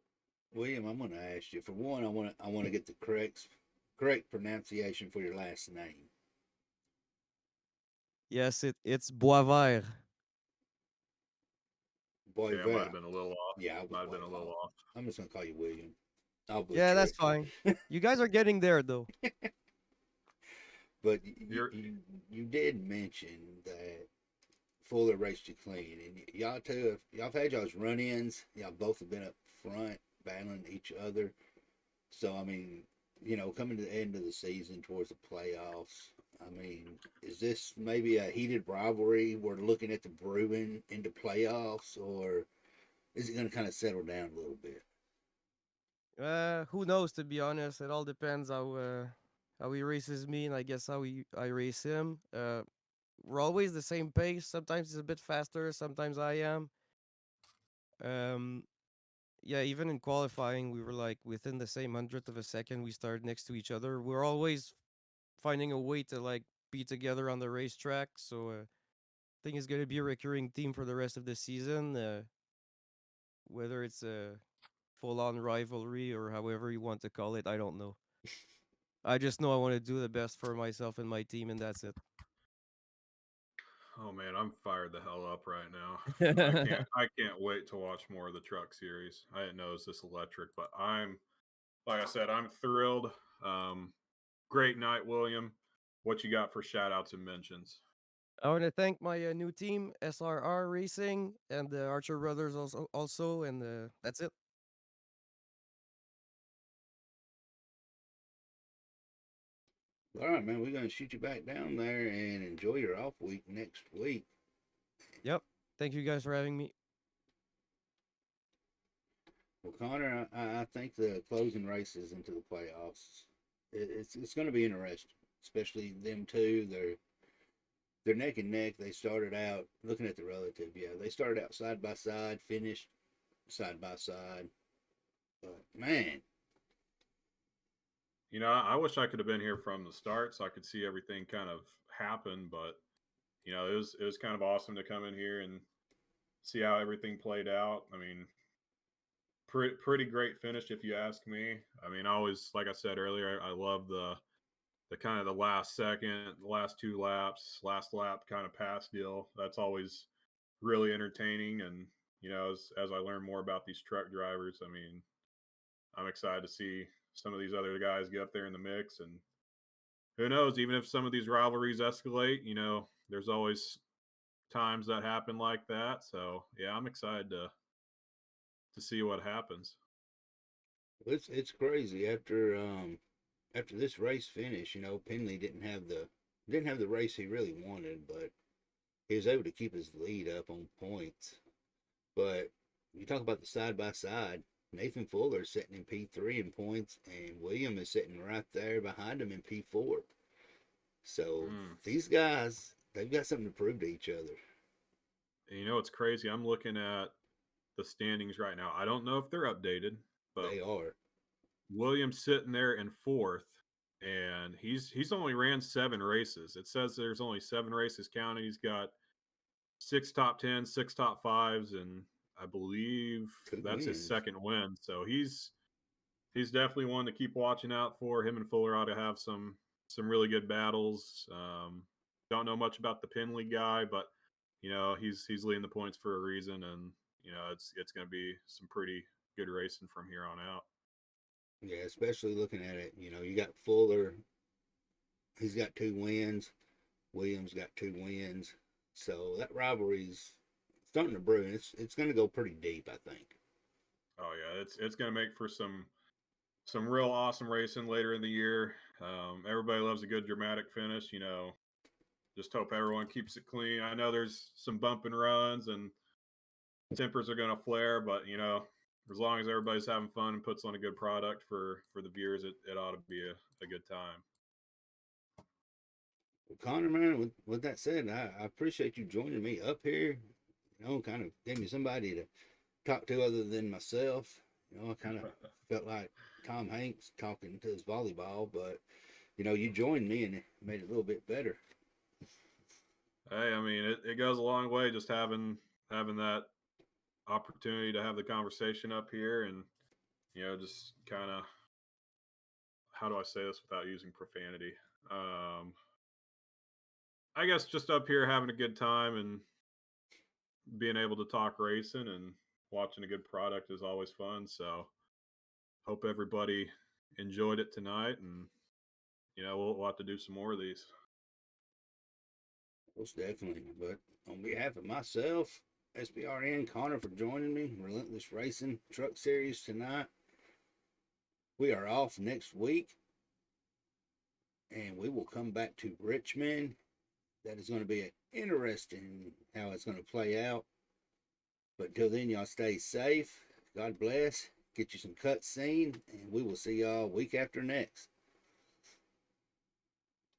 [SPEAKER 2] William, I'm going to ask you for one. I want to get the correct pronunciation for your last name.
[SPEAKER 11] Yes, it's Boisvert.
[SPEAKER 2] Boy,
[SPEAKER 5] Yeah, it might have been a little off.
[SPEAKER 2] Yeah, I was
[SPEAKER 5] Might have
[SPEAKER 2] way
[SPEAKER 5] been a little off.
[SPEAKER 2] I'm just going to call you William. I'll
[SPEAKER 11] Yeah,
[SPEAKER 2] butcher
[SPEAKER 11] that's fine.
[SPEAKER 2] it.
[SPEAKER 11] You guys are getting there though.
[SPEAKER 2] But
[SPEAKER 5] You're
[SPEAKER 2] you did mention that Fuller raced you clean, and y'all two, y'all have had y'all's run-ins. Y'all both have been up front battling each other. So I mean, coming to the end of the season towards the playoffs, I mean, is this maybe a heated rivalry we're looking at the brewing into playoffs, or is it going to kind of settle down a little bit?
[SPEAKER 11] Who knows? To be honest, it all depends how he races me, and I guess I race him. We're always the same pace. Sometimes he's a bit faster. Sometimes I am. Um, yeah, even in qualifying, we were like within the same hundredth of a second. We started next to each other. We're always finding a way to like be together on the racetrack. So I think it's gonna be a recurring theme for the rest of the season. Whether it's a full-on rivalry or however you want to call it, I don't know. I just know I want to do the best for myself and my team, and that's it.
[SPEAKER 5] Oh man, I'm fired the hell up right now. I can't wait to watch more of the truck series. I didn't know it was this electric, but like I said, I'm thrilled. Um, Great night, William. What you got for shout outs and mentions?
[SPEAKER 11] I want to thank my new team, SRR Racing, and the Archer Brothers also, and that's it.
[SPEAKER 2] All right, man. We're going to shoot you back down there and enjoy your off week next week.
[SPEAKER 11] Yep. Thank you guys for having me.
[SPEAKER 2] Well, Connor, I think the closing races into the playoffs, it's going to be interesting, especially them two. They're neck and neck. They started out looking at the relative. Yeah, they started out side by side, finished side by side. But man,
[SPEAKER 5] You know, I wish I could have been here from the start so I could see everything kind of happen. But you know, it was kind of awesome to come in here and see how everything played out. I mean, pretty great finish if you ask me. I mean, I always, like I said earlier, I love the kind of the last second, the last two laps, last lap kind of pass deal. That's always really entertaining. And you know, as I learn more about these truck drivers, I mean, I'm excited to see some of these other guys get up there in the mix. And who knows, even if some of these rivalries escalate, you know, there's always times that happen like that. So yeah, I'm excited to see what happens.
[SPEAKER 2] it's crazy after this race finish. You know, Penley didn't have the race he really wanted, but he was able to keep his lead up on points. But you talk about the side by side. Nathan Fuller is sitting in P3 in points, and William is sitting right there behind him in P4. So these guys, they've got something to prove to each other.
[SPEAKER 5] And you know, it's crazy. I'm looking at the standings right now. I don't know if they're updated, but
[SPEAKER 2] They are.
[SPEAKER 5] William's sitting there in fourth, and he's only ran 7 races. It says there's only 7 races counted. He's got 6 top 10s, 6 top 5s, and I believe that's his second win. So he's definitely one to keep watching out for. Him and Fuller ought to have some really good battles. Don't know much about the Penley guy, but you know, he's leading the points for a reason, and you know, it's going to be some pretty good racing from here on out.
[SPEAKER 2] Yeah, especially looking at it, you know, you got Fuller, he's got 2 wins. Williams got 2 wins. So that rivalry's starting to brew, and it's going to go pretty deep, I think.
[SPEAKER 5] Oh yeah, it's going to make for some real awesome racing later in the year. Everybody loves a good dramatic finish. You know, just hope everyone keeps it clean. I know there's some bump and runs and tempers are going to flare, but you know, as long as everybody's having fun and puts on a good product for the viewers, it ought to be a good time.
[SPEAKER 2] Well, Connor, man, with that said, I appreciate you joining me up here. You know, kind of gave me somebody to talk to other than myself. You know, I kind of felt like Tom Hanks talking to his volleyball, but you know, you joined me and it made it a little bit better.
[SPEAKER 5] Hey, I mean, it goes a long way just having that opportunity to have the conversation up here, and you know, just kind of, how do I say this without using profanity? I guess just up here having a good time and being able to talk racing and watching a good product is always fun. So hope everybody enjoyed it tonight, and you know, we'll have to do some more of these.
[SPEAKER 2] Most definitely. But on behalf of myself, SBRN, Connor for joining me, Relentless Racing Truck Series tonight. We are off next week, and we will come back to Richmond. That is going to be interesting how it's going to play out. But until then, y'all stay safe. God bless. Get you some cutscene, and we will see y'all week after next.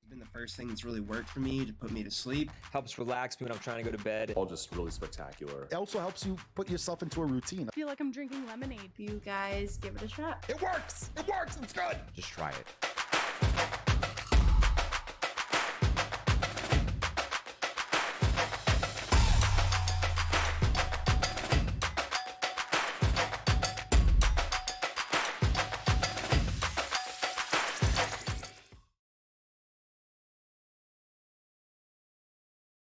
[SPEAKER 3] It's been the first thing that's really worked for me to put me to sleep.
[SPEAKER 4] Helps relax me when I'm trying to go to bed.
[SPEAKER 6] All just really spectacular. It also helps you put yourself into a routine.
[SPEAKER 7] I feel like I'm drinking lemonade. You guys give it a shot.
[SPEAKER 6] It works! It works! It's good!
[SPEAKER 8] Just try it.